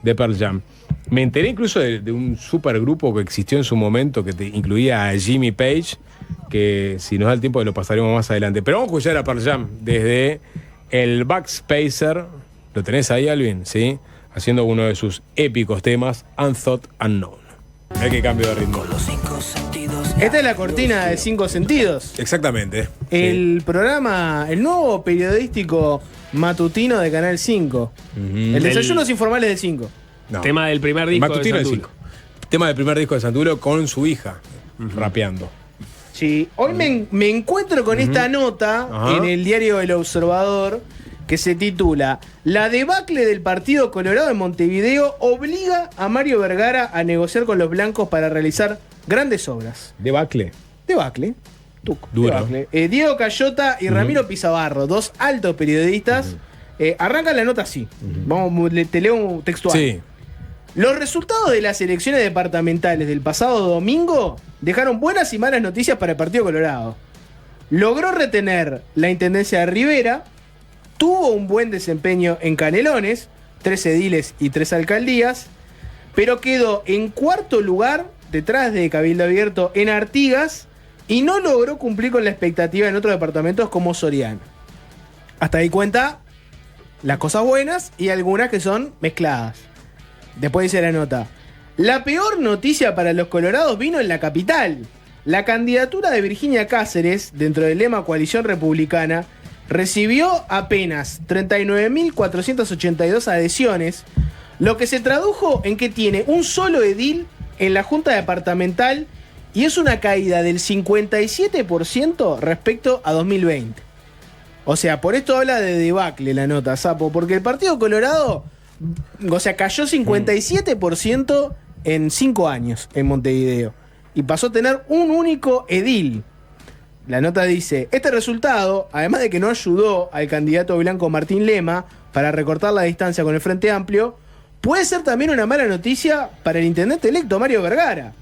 de Pearl Jam. Me enteré incluso de un supergrupo que existió en su momento que incluía a Jimmy Page, que si nos da el tiempo lo pasaremos más adelante. Pero vamos a escuchar a Pearl Jam desde el Backspacer. ¿Lo tenés ahí, Alvin? ¿Sí? Haciendo uno de sus épicos temas, Unthought Unknown. Mirá qué cambio de ritmo. Esta es la cortina de 5 sentidos. Exactamente. El programa, el nuevo periodístico matutino de Canal 5. El Desayunos Informales del 5. No. Tema del primer disco Matutino de del Santulo. 5. Tema del primer disco de Santulo con su hija, rapeando. Sí, hoy me encuentro con esta nota en el diario El Observador que se titula La debacle del Partido Colorado de Montevideo obliga a Mario Vergara a negociar con los blancos para realizar grandes obras. Debacle. Debacle. Duro. Debacle. Diego Cayota y Ramiro Pizabarro, dos altos periodistas. Arrancan la nota así. Te leo un textual. Sí. Los resultados de las elecciones departamentales del pasado domingo dejaron buenas y malas noticias para el Partido Colorado. Logró retener la intendencia de Rivera, tuvo un buen desempeño en Canelones, 3 ediles y 3 alcaldías, pero quedó en cuarto lugar detrás de Cabildo Abierto en Artigas y no logró cumplir con la expectativa en otros departamentos como Soriano. Hasta ahí cuenta las cosas buenas y algunas que son mezcladas. Después dice la nota: la peor noticia para los colorados vino en la capital. La candidatura de Virginia Cáceres, dentro del lema Coalición Republicana, recibió apenas 39.482 adhesiones, lo que se tradujo en que tiene un solo edil en la Junta Departamental y es una caída del 57% respecto a 2020. O sea, por esto habla de debacle la nota, Sapo, porque el Partido Colorado, o sea, cayó 57% en 5 años en Montevideo y pasó a tener un único edil. La nota dice: este resultado, además de que no ayudó al candidato blanco Martín Lema para recortar la distancia con el Frente Amplio, puede ser también una mala noticia para el intendente electo Mario Vergara.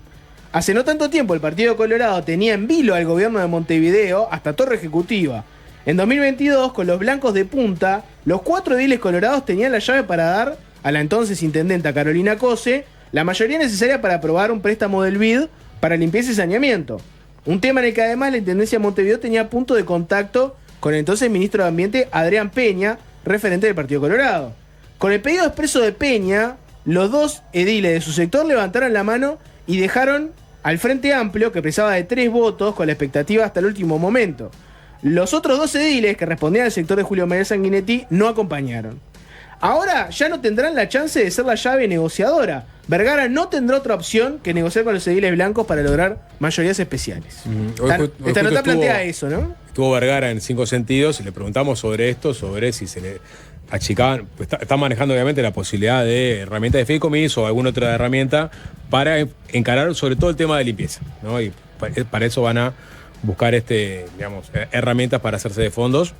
Hace no tanto tiempo el Partido Colorado tenía en vilo al gobierno de Montevideo hasta torre ejecutiva. En 2022, con los blancos de punta, los 4 ediles colorados tenían la llave para dar a la entonces intendenta Carolina Cose la mayoría necesaria para aprobar un préstamo del BID para limpieza y saneamiento. Un tema en el que además la Intendencia de Montevideo tenía punto de contacto con el entonces ministro de Ambiente Adrián Peña, referente del Partido Colorado. Con el pedido expreso de Peña, los 2 ediles de su sector levantaron la mano y dejaron al Frente Amplio, que precisaba de 3 votos, con la expectativa hasta el último momento. Los otros 2 ediles que respondían al sector de Julio María Sanguinetti no acompañaron. Ahora ya no tendrán la chance de ser la llave negociadora. Vergara no tendrá otra opción que negociar con los ediles blancos para lograr mayorías especiales. Esta nota plantea eso, ¿no? Estuvo Vergara en 5 sentidos y le preguntamos sobre esto, sobre si se le achicaban. Pues está manejando obviamente la posibilidad de herramienta de fideicomiso o alguna otra herramienta para encarar sobre todo el tema de limpieza, ¿no? Y para eso van a buscar herramientas para hacerse de fondos.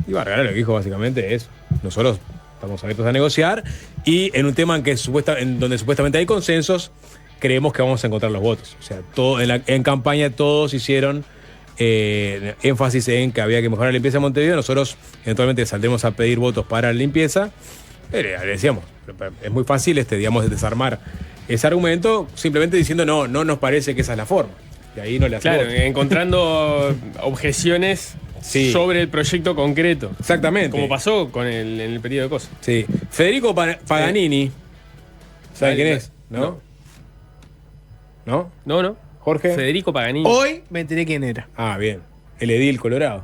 Y Vergara lo que dijo básicamente es: nosotros estamos abiertos a negociar y en un tema en donde supuestamente hay consensos, creemos que vamos a encontrar los votos. O sea, en campaña todos hicieron énfasis en que había que mejorar la limpieza en Montevideo. Nosotros eventualmente saldremos a pedir votos para la limpieza. Le decíamos, es muy fácil desarmar ese argumento simplemente diciendo no nos parece que esa es la forma. Y ahí no le hacemos. Claro, encontrando objeciones sobre el proyecto concreto. Exactamente. Como pasó en el periodo de cosas. Sí. Federico Paganini. ¿Saben quién es? ¿No? ¿No? No. Jorge. Federico Paganini. Hoy me enteré quién era. Ah, bien. El edil colorado.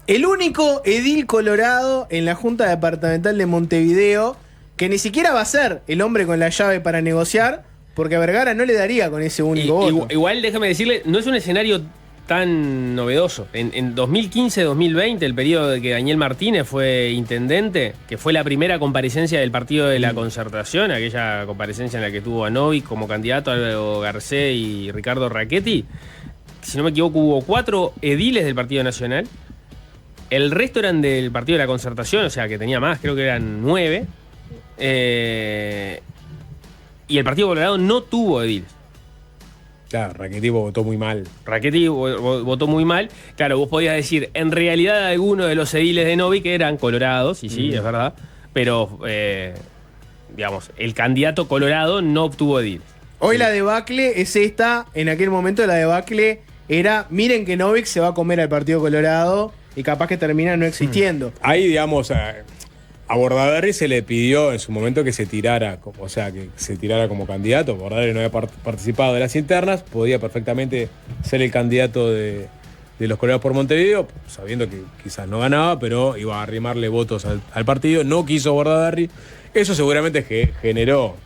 El único edil colorado en la Junta Departamental de Montevideo que ni siquiera va a ser el hombre con la llave para negociar, porque a Vergara no le daría con ese único voto. Igual déjame decirle, no es un escenario tan novedoso. En 2015-2020, el periodo de que Daniel Martínez fue intendente, que fue la primera comparecencia del Partido de la Concertación, aquella comparecencia en la que tuvo a Novik como candidato, Álvaro Garcés y Ricardo Rachetti, si no me equivoco, hubo 4 ediles del Partido Nacional. El resto eran del Partido de la Concertación, o sea, que tenía más, creo que eran 9. Y el Partido Colorado no tuvo ediles. Claro, Rachetti votó muy mal. Rachetti votó muy mal. Claro, vos podías decir, en realidad algunos de los ediles de Novik eran colorados, y sí, es verdad, pero, digamos, el candidato colorado no obtuvo ediles. Hoy la debacle es esta, en aquel momento la debacle era, miren que Novik se va a comer al Partido Colorado y capaz que termina no existiendo. Ahí, digamos, a Bordaberry se le pidió en su momento que se tirara, o sea, que se tirara como candidato. Bordaberry no había participado de las internas, podía perfectamente ser el candidato de los Colorados por Montevideo, sabiendo que quizás no ganaba, pero iba a arrimarle votos al partido. No quiso Bordaberry. Eso seguramente generó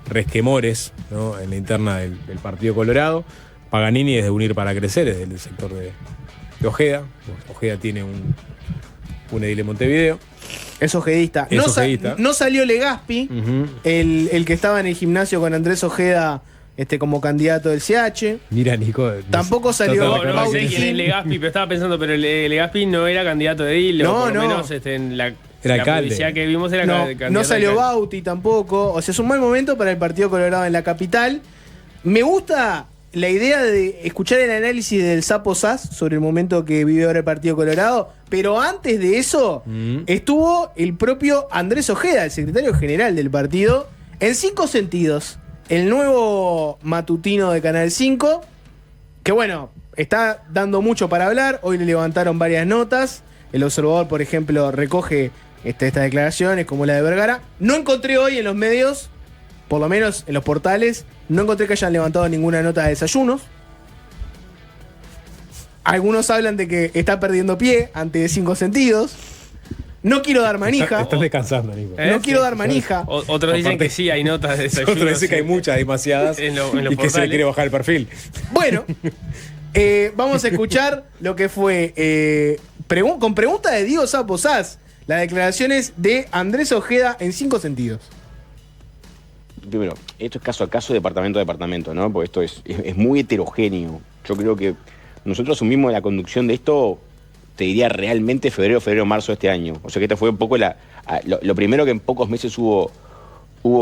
resquemores, ¿no?, en la interna del Partido Colorado. Paganini es de Unir para Crecer, es del sector de Ojeda. Ojeda tiene un edil en Montevideo. Es ojedista. Es ojedista. No salió Legaspi, el que estaba en el gimnasio con Andrés Ojeda como candidato del CH. Mira, Nico. Tampoco salió. No sé quién es Legaspi, pero estaba pensando, pero Legaspi no era candidato de edil, no, por lo no. menos en la alcalde. publicidad que vimos era candidato. No salió Bauti tampoco. O sea, es un mal momento para el Partido Colorado en la capital. Me gusta la idea de escuchar el análisis del Sapo Sass sobre el momento que vive ahora el Partido Colorado, pero antes de eso estuvo el propio Andrés Ojeda, el secretario general del partido, en 5 sentidos. El nuevo matutino de Canal 5, que bueno, está dando mucho para hablar. Hoy le levantaron varias notas. El Observador, por ejemplo, recoge estas declaraciones como la de Vergara. No encontré hoy en los medios, por lo menos en los portales, no encontré que hayan levantado ninguna nota de desayunos. Algunos hablan de que está perdiendo pie ante 5 sentidos. No quiero dar manija. Estás descansando, Nico. No quiero dar manija. Otros dicen que sí, hay notas de desayuno. Otros dicen que hay muchas, demasiadas. en los y que portales. se le quiere bajar el perfil. Bueno, vamos a escuchar lo que fue, con pregunta de Diego Sapo Sass, las declaraciones de Andrés Ojeda en 5 sentidos. Primero, esto es caso a caso, departamento a departamento, ¿no? Porque esto es muy heterogéneo. Yo creo que nosotros asumimos la conducción de esto, te diría realmente febrero, marzo de este año. O sea que esta fue un poco lo primero que en pocos meses hubo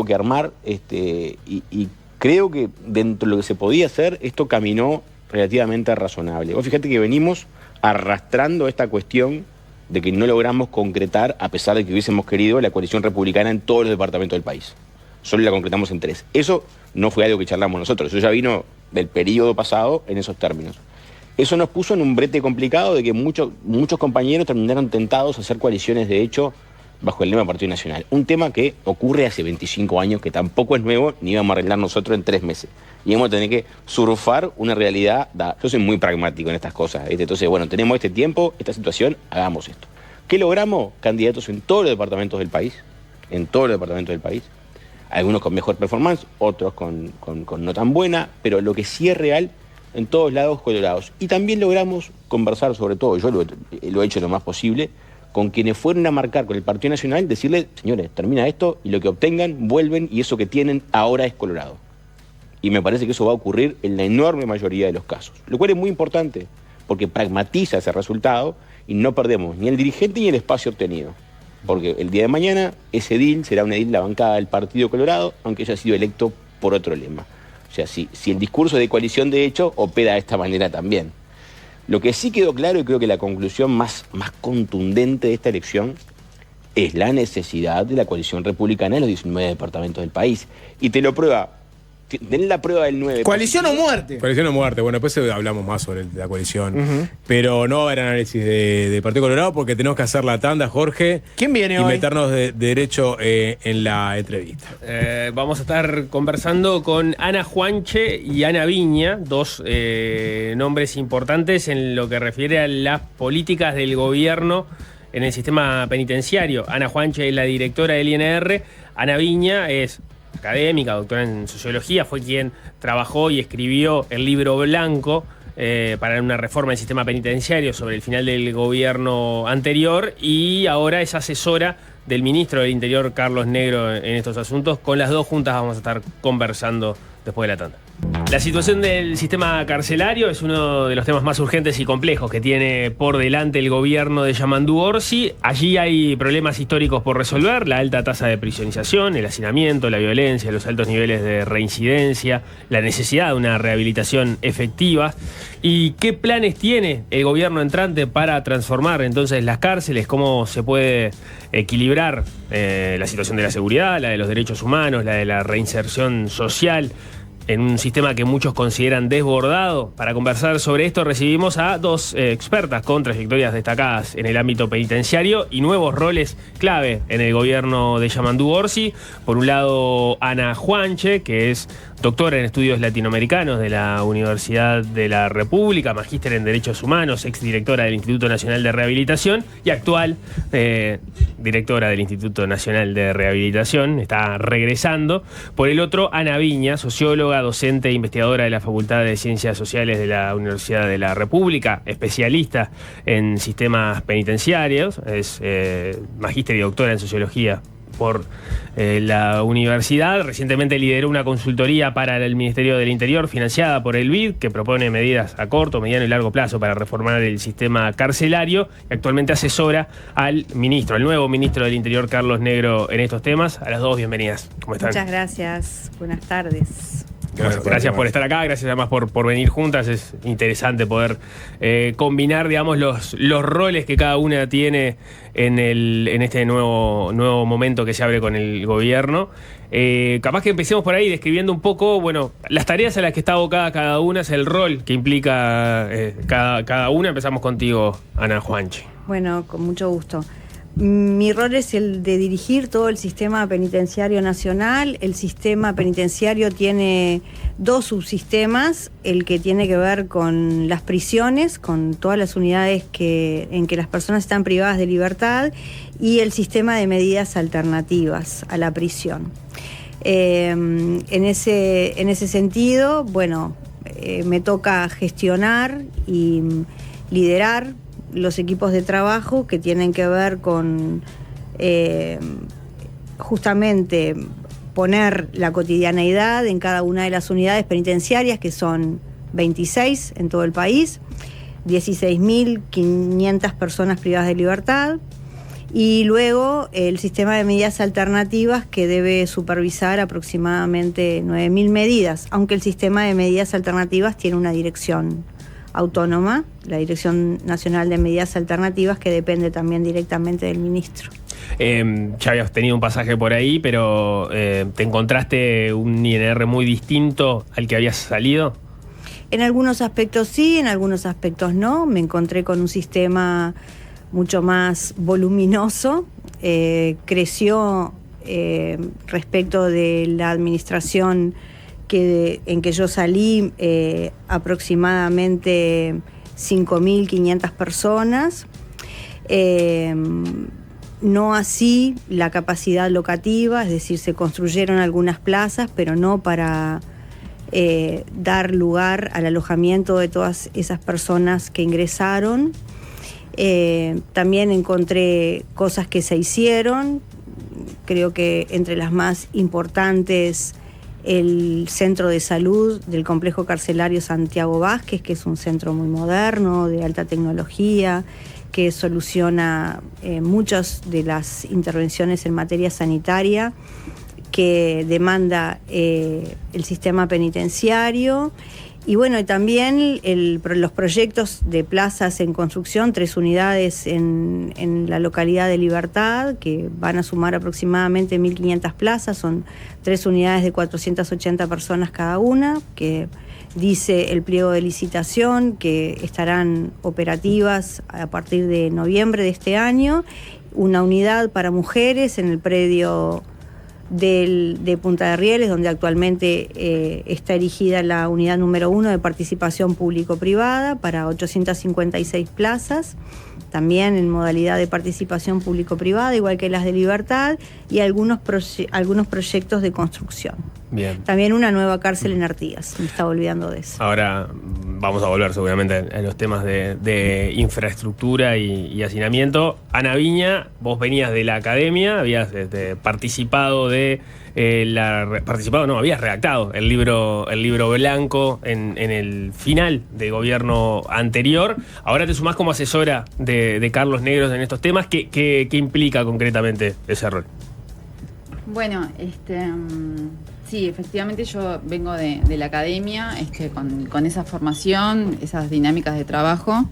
que armar, y creo que dentro de lo que se podía hacer, esto caminó relativamente razonable. Vos fíjate que venimos arrastrando esta cuestión de que no logramos concretar, a pesar de que hubiésemos querido, la coalición republicana en todos los departamentos del país. Solo la concretamos en 3. Eso no fue algo que charlamos nosotros, eso ya vino del periodo pasado en esos términos. Eso nos puso en un brete complicado de que muchos compañeros terminaron tentados a hacer coaliciones de hecho bajo el lema Partido Nacional. Un tema que ocurre hace 25 años, que tampoco es nuevo, ni íbamos a arreglar nosotros en 3 meses. Y vamos a tener que surfar una realidad. Yo soy muy pragmático en estas cosas, ¿viste? Entonces, bueno, tenemos este tiempo, esta situación, hagamos esto. ¿Qué logramos? Candidatos en todos los departamentos del país, algunos con mejor performance, otros con no tan buena, pero lo que sí es real, en todos lados colorados. Y también logramos conversar, sobre todo, yo lo he hecho lo más posible, con quienes fueron a marcar con el Partido Nacional, decirle, señores, termina esto y lo que obtengan, vuelven y eso que tienen ahora es Colorado. Y me parece que eso va a ocurrir en la enorme mayoría de los casos. Lo cual es muy importante, porque pragmatiza ese resultado y no perdemos ni el dirigente ni el espacio obtenido. Porque el día de mañana ese edil será un edil de la bancada del Partido Colorado, aunque haya sido electo por otro lema. O sea, si el discurso de coalición de hecho opera de esta manera también. Lo que sí quedó claro, y creo que la conclusión más contundente de esta elección, es la necesidad de la coalición republicana en los 19 departamentos del país. Y te lo prueba. Den la prueba del 9. ¿Coalición o muerte? Coalición o muerte. Bueno, después hablamos más sobre la coalición. Pero no va a haber análisis de Partido Colorado porque tenemos que hacer la tanda, Jorge. ¿Quién viene y hoy? meternos de derecho en la entrevista. Vamos a estar conversando con Ana Juanche y Ana Viña, 2 nombres importantes en lo que refiere a las políticas del gobierno en el sistema penitenciario. Ana Juanche es la directora del INR. Ana Viña es académica, doctora en sociología, fue quien trabajó y escribió el libro blanco para una reforma del sistema penitenciario sobre el final del gobierno anterior y ahora es asesora del ministro del Interior, Carlos Negro, en estos asuntos. Con las dos juntas vamos a estar conversando después de la tanda. La situación del sistema carcelario es uno de los temas más urgentes y complejos que tiene por delante el gobierno de Yamandú Orsi. Allí hay problemas históricos por resolver: la alta tasa de prisionización, el hacinamiento, la violencia, los altos niveles de reincidencia, la necesidad de una rehabilitación efectiva. ¿Y qué planes tiene el gobierno entrante para transformar entonces las cárceles? ¿Cómo se puede equilibrar la situación de la seguridad, la de los derechos humanos, la de la reinserción social, en un sistema que muchos consideran desbordado? Para conversar sobre esto recibimos a dos expertas con trayectorias destacadas en el ámbito penitenciario y nuevos roles clave en el gobierno de Yamandú Orsi. Por un lado, Ana Juanche, que es doctora en estudios latinoamericanos de la Universidad de la República, magíster en Derechos Humanos, exdirectora del Instituto Nacional de Rehabilitación y actual directora del Instituto Nacional de Rehabilitación. Está regresando. Por el otro, Ana Viña, socióloga, docente e investigadora de la Facultad de Ciencias Sociales de la Universidad de la República, especialista en sistemas penitenciarios, es magíster y doctora en sociología por la universidad. Recientemente lideró una consultoría para el Ministerio del Interior financiada por el BID que propone medidas a corto, mediano y largo plazo para reformar el sistema carcelario, y actualmente asesora al nuevo ministro del Interior, Carlos Negro, en estos temas. A las dos, bienvenidas. ¿Cómo están? Muchas gracias. Buenas tardes. Gracias por estar acá, gracias además por venir juntas. Es interesante poder combinar, digamos, los roles que cada una tiene en este nuevo momento que se abre con el gobierno. Capaz que empecemos por ahí describiendo un poco, bueno, las tareas a las que está abocada cada una, es el rol que implica cada una. Empezamos contigo, Ana Juanche. Bueno, con mucho gusto. Mi rol es el de dirigir todo el sistema penitenciario nacional. El sistema penitenciario tiene dos subsistemas: el que tiene que ver con las prisiones, con todas las unidades en que las personas están privadas de libertad, y el sistema de medidas alternativas a la prisión. En ese sentido, bueno, me toca gestionar y liderar los equipos de trabajo que tienen que ver con justamente poner la cotidianeidad en cada una de las unidades penitenciarias, que son 26 en todo el país, 16.500 personas privadas de libertad, y luego el sistema de medidas alternativas, que debe supervisar aproximadamente 9.000 medidas, aunque el sistema de medidas alternativas tiene una dirección autónoma, la Dirección Nacional de Medidas Alternativas, que depende también directamente del ministro. Ya habías tenido un pasaje por ahí, pero ¿te encontraste un INR muy distinto al que habías salido? En algunos aspectos sí, en algunos aspectos no. Me encontré con un sistema mucho más voluminoso. Creció respecto de la administración en que yo salí, aproximadamente 5.500 personas. No así la capacidad locativa, es decir, se construyeron algunas plazas, pero no para dar lugar al alojamiento de todas esas personas que ingresaron. También encontré cosas que se hicieron. Creo que entre las más importantes, el centro de salud del complejo carcelario Santiago Vázquez, que es un centro muy moderno, de alta tecnología, que soluciona muchas de las intervenciones en materia sanitaria que demanda el sistema penitenciario. Y bueno, y también los proyectos de plazas en construcción, 3 unidades en la localidad de Libertad, que van a sumar aproximadamente 1.500 plazas, son 3 unidades de 480 personas cada una, que dice el pliego de licitación que estarán operativas a partir de noviembre de este año. Una unidad para mujeres en el predio de Punta de Rieles, donde actualmente está erigida la unidad número 1 de participación público-privada para 856 plazas, también en modalidad de participación público-privada, igual que las de Libertad, y algunos proyectos de construcción. Bien. También una nueva cárcel en Artigas, me estaba olvidando de eso. Ahora vamos a volver seguramente a los temas de infraestructura y hacinamiento. Ana Viña, vos venías de la academia, habías participado de habías redactado el libro blanco en el final de gobierno anterior. Ahora te sumás como asesora de Carlos Negros en estos temas. ¿Qué implica concretamente ese rol? Bueno, sí, efectivamente yo vengo de la academia, con esa formación, esas dinámicas de trabajo,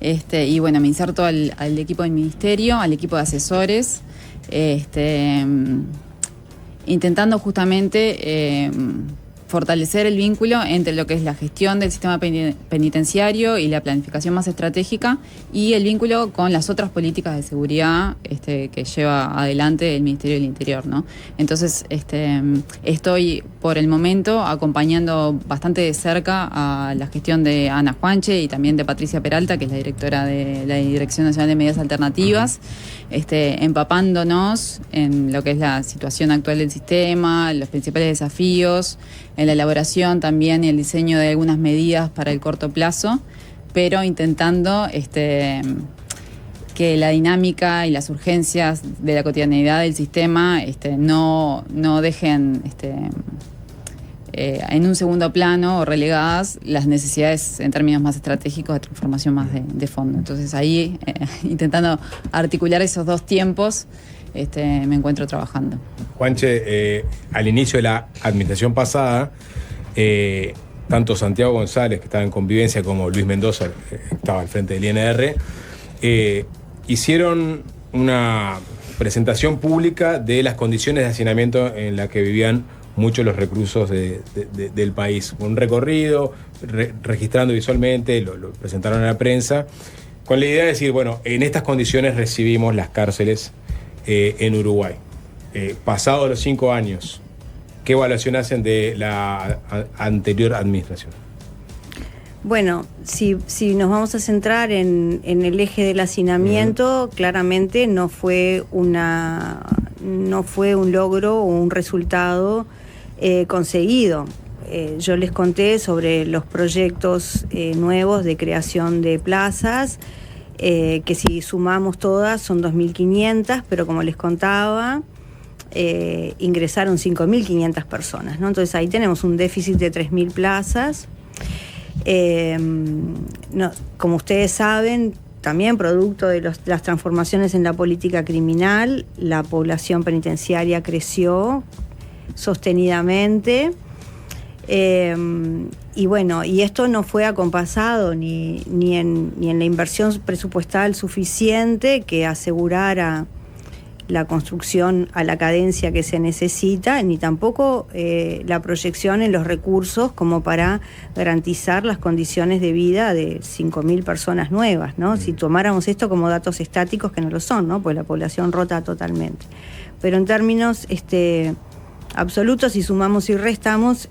y bueno, me inserto al equipo del ministerio, al equipo de asesores, intentando justamente fortalecer el vínculo entre lo que es la gestión del sistema penitenciario y la planificación más estratégica y el vínculo con las otras políticas de seguridad que lleva adelante el Ministerio del Interior, ¿no? Entonces, estoy por el momento acompañando bastante de cerca a la gestión de Ana Juanche y también de Patricia Peralta, que es la directora de la Dirección Nacional de Medidas Alternativas, empapándonos en lo que es la situación actual del sistema, los principales desafíos, en la elaboración también y el diseño de algunas medidas para el corto plazo, pero intentando que la dinámica y las urgencias de la cotidianeidad del sistema no dejen en un segundo plano o relegadas las necesidades en términos más estratégicos de transformación más de fondo. Entonces ahí, intentando articular esos dos tiempos, me encuentro trabajando. Juanche, al inicio de la administración pasada, tanto Santiago González, que estaba en convivencia, como Luis Mendoza, que estaba al frente del INR, hicieron una presentación pública de las condiciones de hacinamiento en las que vivían muchos los reclusos del país. Un recorrido, registrando visualmente, lo presentaron a la prensa, con la idea de decir, bueno, en estas condiciones recibimos las cárceles en Uruguay. Pasados los 5 años, ¿qué evaluación hacen de la anterior administración? Bueno, si nos vamos a centrar en el eje del hacinamiento, claramente no fue un logro o un resultado conseguido. Yo les conté sobre los proyectos nuevos de creación de plazas, que si sumamos todas son 2.500, pero como les contaba, ingresaron 5.500 personas, ¿no? Entonces ahí tenemos un déficit de 3.000 plazas. Como ustedes saben, también producto de las transformaciones en la política criminal, la población penitenciaria creció sostenidamente. Y bueno, y esto no fue acompasado ni en la inversión presupuestal suficiente que asegurara la construcción a la cadencia que se necesita, ni tampoco la proyección en los recursos como para garantizar las condiciones de vida de 5.000 personas nuevas, ¿no? Si tomáramos esto como datos estáticos, que no lo son, ¿no? Pues la población rota totalmente. Pero en términos absolutos, si sumamos y restamos,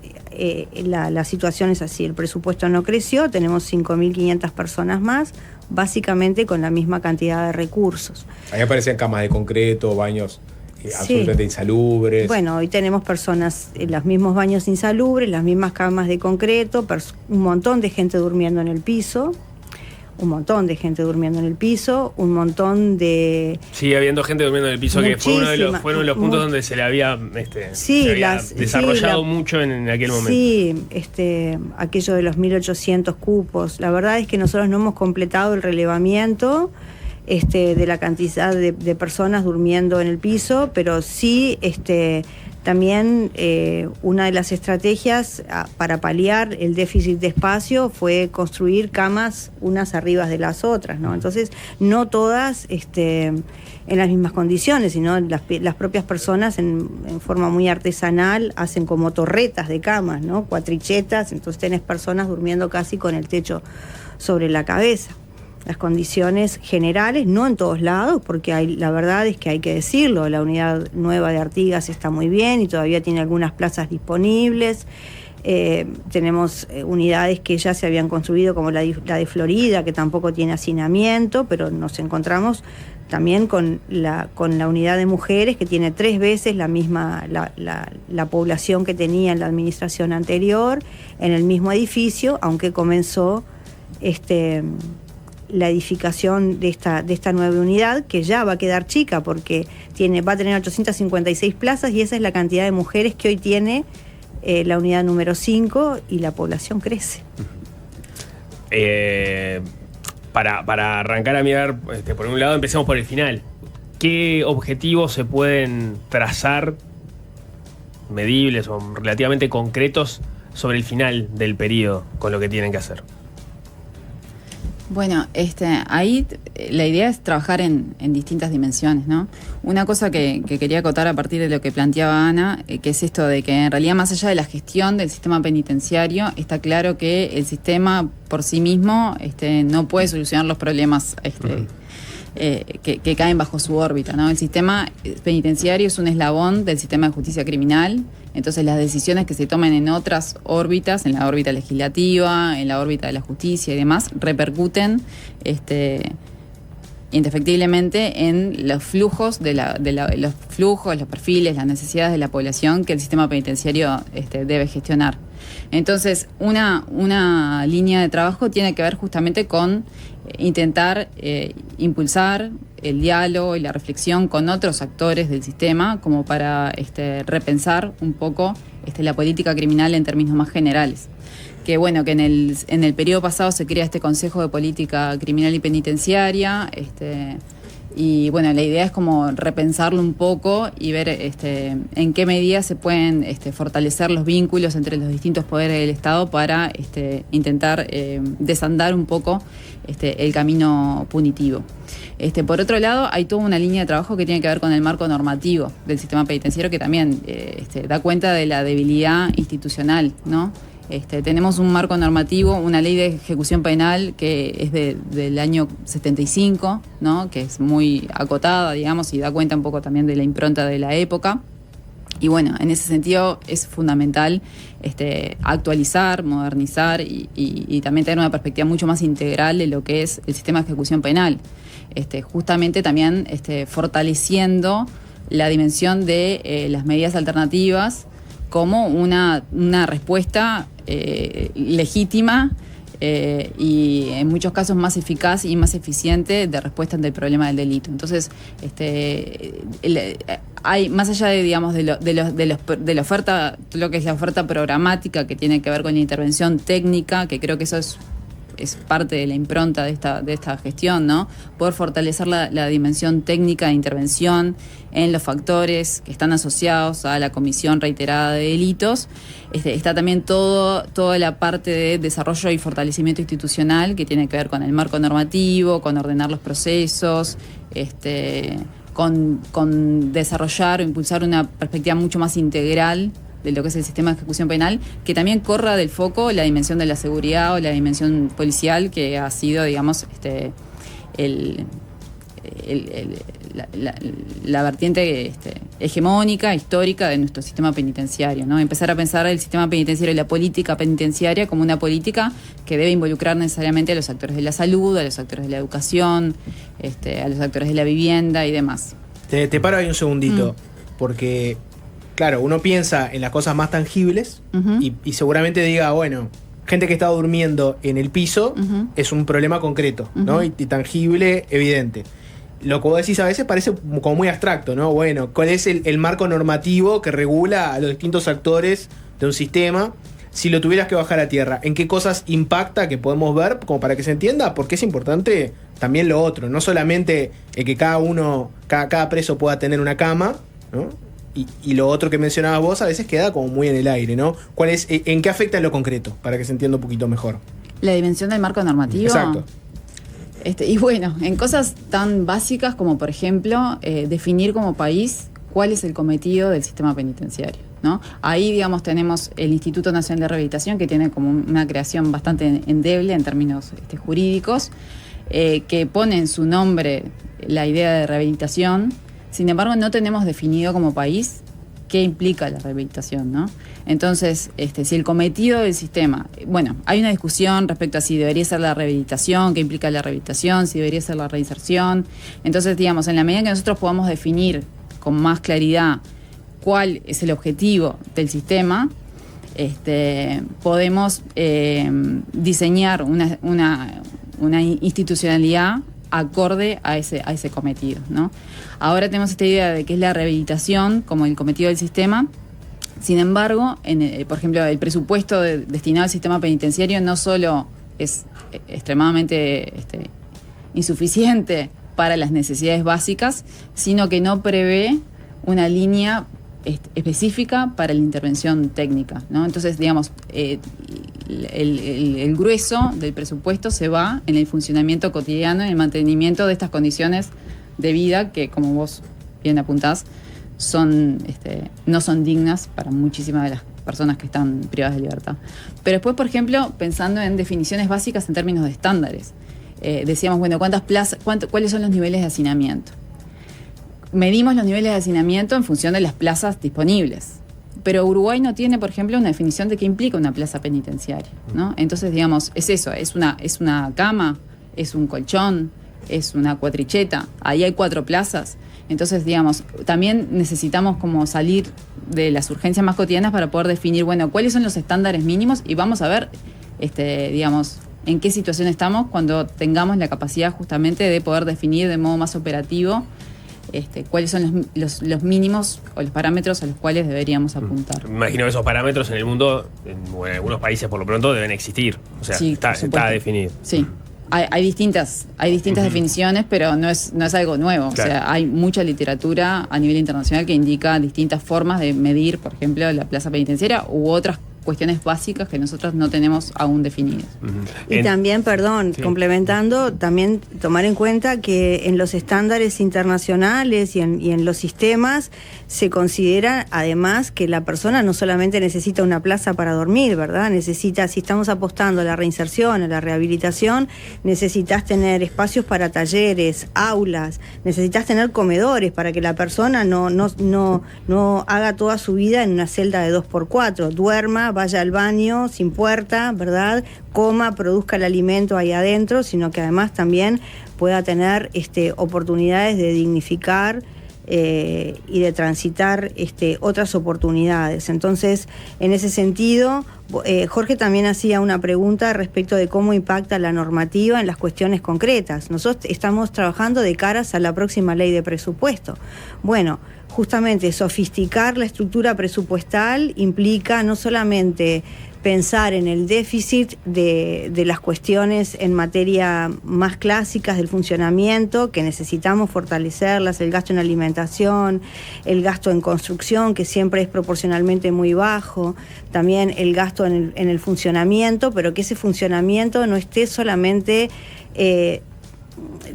la situación es así. El presupuesto no creció, tenemos 5.500 personas más, básicamente con la misma cantidad de recursos. Ahí aparecen camas de concreto, baños absolutamente insalubres. Bueno, hoy tenemos personas en los mismos baños insalubres, las mismas camas de concreto, un montón de gente durmiendo en el piso. Un montón de Sigue habiendo gente durmiendo en el piso, que fue uno de los puntos donde se le había, desarrollado mucho en aquel momento. Sí, aquello de los 1.800 cupos. La verdad es que nosotros no hemos completado el relevamiento de la cantidad de personas durmiendo en el piso, pero sí también una de las estrategias para paliar el déficit de espacio fue construir camas unas arriba de las otras, ¿no? Entonces, no todas en las mismas condiciones, sino las propias personas en forma muy artesanal hacen como torretas de camas, ¿no? Cuatrichetas, entonces tenés personas durmiendo casi con el techo sobre la cabeza. Las condiciones generales, no en todos lados, porque la verdad es que hay que decirlo, la unidad nueva de Artigas está muy bien y todavía tiene algunas plazas disponibles, Tenemos unidades que ya se habían construido, como la de Florida, que tampoco tiene hacinamiento, pero nos encontramos también con la unidad de mujeres, que tiene 3 veces la misma la población que tenía en la administración anterior, en el mismo edificio, aunque comenzó la edificación de esta nueva unidad, que ya va a quedar chica porque va a tener 856 plazas, y esa es la cantidad de mujeres que hoy tiene la unidad número 5, y la población crece. Para arrancar a mirar, por un lado, empecemos por el final. ¿Qué objetivos se pueden trazar, medibles o relativamente concretos, sobre el final del periodo con lo que tienen que hacer? Bueno, ahí la idea es trabajar en distintas dimensiones, ¿no? Una cosa que quería acotar a partir de lo que planteaba Ana, que es esto de que en realidad, más allá de la gestión del sistema penitenciario, está claro que el sistema por sí mismo no puede solucionar los problemas que caen bajo su órbita, ¿no? El sistema penitenciario es un eslabón del sistema de justicia criminal. Entonces las decisiones que se tomen en otras órbitas, en la órbita legislativa, en la órbita de la justicia y demás, repercuten indefectiblemente en los flujos los flujos, los perfiles, las necesidades de la población que el sistema penitenciario debe gestionar. Entonces, una línea de trabajo tiene que ver justamente con intentar impulsar el diálogo y la reflexión con otros actores del sistema, como para repensar un poco la política criminal en términos más generales. Que bueno, que en el periodo pasado se crea este Consejo de Política Criminal y Penitenciaria, y bueno, la idea es como repensarlo un poco y ver en qué medida se pueden fortalecer los vínculos entre los distintos poderes del Estado para intentar desandar un poco el camino punitivo. Por otro lado, hay toda una línea de trabajo que tiene que ver con el marco normativo del sistema penitenciario, que también da cuenta de la debilidad institucional, ¿no? Tenemos un marco normativo, una ley de ejecución penal que es del año 75, ¿no? Que es muy acotada, digamos, y da cuenta un poco también de la impronta de la época. Y bueno, en ese sentido es fundamental actualizar, modernizar y también tener una perspectiva mucho más integral de lo que es el sistema de ejecución penal. Justamente también fortaleciendo la dimensión de las medidas alternativas como una respuesta legítima y en muchos casos más eficaz y más eficiente de respuesta ante el problema del delito. Entonces, hay, más allá de, digamos, de la oferta, lo que es la oferta programática, que tiene que ver con la intervención técnica, que creo que eso es parte de la impronta de esta gestión, ¿no? Poder fortalecer la dimensión técnica de intervención en los factores que están asociados a la comisión reiterada de delitos. Está también toda la parte de desarrollo y fortalecimiento institucional, que tiene que ver con el marco normativo, con ordenar los procesos, con desarrollar o impulsar una perspectiva mucho más integral de lo que es el sistema de ejecución penal, que también corra del foco la dimensión de la seguridad o la dimensión policial, que ha sido, digamos, la vertiente hegemónica, histórica de nuestro sistema penitenciario, ¿no? Empezar a pensar el sistema penitenciario y la política penitenciaria como una política que debe involucrar necesariamente a los actores de la salud, a los actores de la educación, a los actores de la vivienda y demás. Te paro ahí un segundito, porque claro, uno piensa en las cosas más tangibles y seguramente diga, bueno, gente que está durmiendo en el piso es un problema concreto, ¿no? Y tangible, evidente. Lo que vos decís a veces parece como muy abstracto, ¿no? Bueno, ¿cuál es el marco normativo que regula a los distintos actores de un sistema? Si lo tuvieras que bajar a tierra, ¿en qué cosas impacta que podemos ver como para que se entienda? Porque es importante también lo otro, no solamente que cada preso pueda tener una cama, ¿no? Y lo otro que mencionabas vos a veces queda como muy en el aire, ¿no? ¿En qué afecta en lo concreto? Para que se entienda un poquito mejor. La dimensión del marco normativo. Exacto. Y bueno, en cosas tan básicas como, por ejemplo, definir como país cuál es el cometido del sistema penitenciario, ¿no? Ahí, digamos, tenemos el Instituto Nacional de Rehabilitación, que tiene como una creación bastante endeble en términos jurídicos, que pone en su nombre la idea de rehabilitación. Sin embargo, no tenemos definido como país qué implica la rehabilitación, ¿no? Entonces, si el cometido del sistema, bueno, hay una discusión respecto a si debería ser la rehabilitación, qué implica la rehabilitación, si debería ser la reinserción. Entonces, digamos, en la medida que nosotros podamos definir con más claridad cuál es el objetivo del sistema, podemos diseñar una institucionalidad acorde a ese cometido, ¿no? Ahora tenemos esta idea de que es la rehabilitación como el cometido del sistema. Sin embargo, por ejemplo, el presupuesto destinado al sistema penitenciario no solo es extremadamente insuficiente para las necesidades básicas, sino que no prevé una línea específica para la intervención técnica, ¿no? Entonces, digamos, el grueso del presupuesto se va en el funcionamiento cotidiano, en el mantenimiento de estas condiciones de vida que, como vos bien apuntás, no son dignas para muchísimas de las personas que están privadas de libertad. Pero después, por ejemplo, pensando en definiciones básicas en términos de estándares, decíamos, bueno, ¿cuáles son los niveles de hacinamiento? Medimos los niveles de hacinamiento en función de las plazas disponibles. Pero Uruguay no tiene, por ejemplo, una definición de qué implica una plaza penitenciaria, ¿no? Entonces, digamos, es eso, es una cama, es un colchón, es una cuatricheta, ahí hay 4 plazas. Entonces, digamos, también necesitamos como salir de las urgencias más cotidianas para poder definir, bueno, cuáles son los estándares mínimos y vamos a ver, digamos, en qué situación estamos cuando tengamos la capacidad justamente de poder definir de modo más operativo cuáles son los mínimos o los parámetros a los cuales deberíamos apuntar. Me imagino que esos parámetros en el mundo, en algunos países por lo pronto, deben existir. O sea, sí, está definido. Sí. Hay distintas definiciones, pero no es algo nuevo. Claro. O sea, hay mucha literatura a nivel internacional que indica distintas formas de medir, por ejemplo, la plaza penitenciaria u otras cuestiones básicas que nosotros no tenemos aún definidas. Y también, complementando, también tomar en cuenta que en los estándares internacionales y en los sistemas se considera además que la persona no solamente necesita una plaza para dormir, ¿verdad? Necesita, si estamos apostando a la reinserción, a la rehabilitación, necesitas tener espacios para talleres, aulas, necesitas tener comedores para que la persona no haga toda su vida en una celda de 2x4, duerma, vaya al baño sin puerta, ¿verdad? Coma, produzca el alimento ahí adentro, sino que además también pueda tener oportunidades de dignificar y de transitar otras oportunidades. Entonces, en ese sentido, Jorge también hacía una pregunta respecto de cómo impacta la normativa en las cuestiones concretas. Nosotros estamos trabajando de caras a la próxima ley de presupuesto. Bueno, justamente sofisticar la estructura presupuestal implica no solamente pensar en el déficit de las cuestiones en materia más clásicas del funcionamiento, que necesitamos fortalecerlas, el gasto en alimentación, el gasto en construcción, que siempre es proporcionalmente muy bajo, también el gasto en el funcionamiento, pero que ese funcionamiento no esté solamente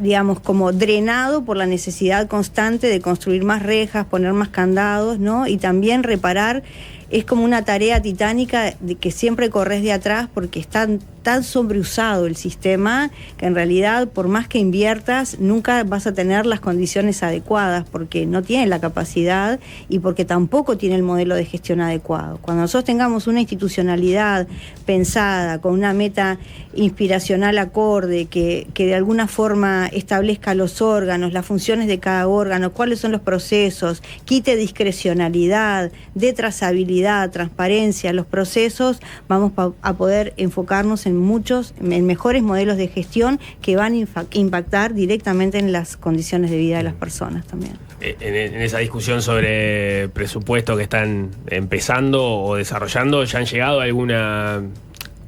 digamos, como drenado por la necesidad constante de construir más rejas, poner más candados, ¿no? Y también reparar, es como una tarea titánica de que siempre corres de atrás porque está tan sobreusado el sistema que en realidad por más que inviertas nunca vas a tener las condiciones adecuadas porque no tiene la capacidad y porque tampoco tiene el modelo de gestión adecuado. Cuando nosotros tengamos una institucionalidad pensada con una meta inspiracional acorde que de alguna forma establezca los órganos, las funciones de cada órgano, cuáles son los procesos, quite discrecionalidad, de trazabilidad, transparencia, los procesos, vamos a poder enfocarnos en mejores modelos de gestión que van a impactar directamente en las condiciones de vida de las personas también. En esa discusión sobre presupuesto que están empezando o desarrollando, ¿ya han llegado a alguna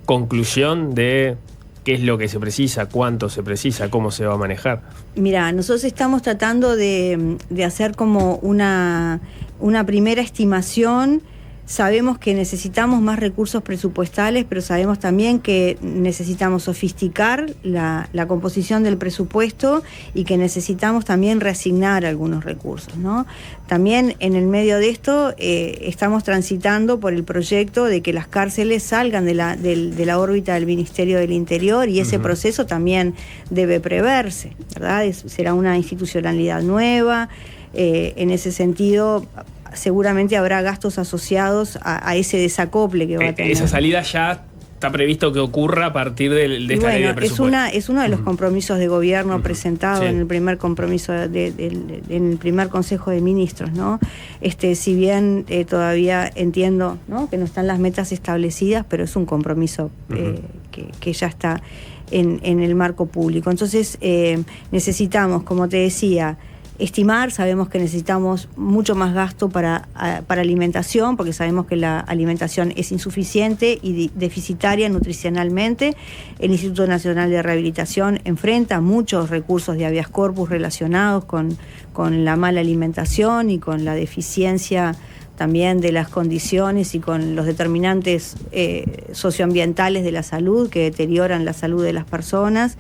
conclusión de qué es lo que se precisa, cuánto se precisa, cómo se va a manejar? Mira, nosotros estamos tratando de hacer como una primera estimación. Sabemos que necesitamos más recursos presupuestales, pero sabemos también que necesitamos sofisticar la composición del presupuesto y que necesitamos también reasignar algunos recursos, ¿no? También en el medio de esto estamos transitando por el proyecto de que las cárceles salgan de la órbita del Ministerio del Interior y ese proceso también debe preverse, ¿verdad? Será una institucionalidad nueva. En ese sentido, seguramente habrá gastos asociados a ese desacople que va a tener. Esa salida ya está previsto que ocurra a partir de esta ley de presupuesto. Es uno de los compromisos de gobierno presentado en el primer compromiso en el primer Consejo de Ministros, ¿no? Si bien todavía entiendo, ¿no?, que no están las metas establecidas, pero es un compromiso que ya está en el marco público. Entonces necesitamos, como te decía, estimar, sabemos que necesitamos mucho más gasto para alimentación, porque sabemos que la alimentación es insuficiente y deficitaria nutricionalmente. El Instituto Nacional de Rehabilitación enfrenta muchos recursos de habeas corpus relacionados con la mala alimentación y con la deficiencia también de las condiciones y con los determinantes socioambientales de la salud que deterioran la salud de las personas.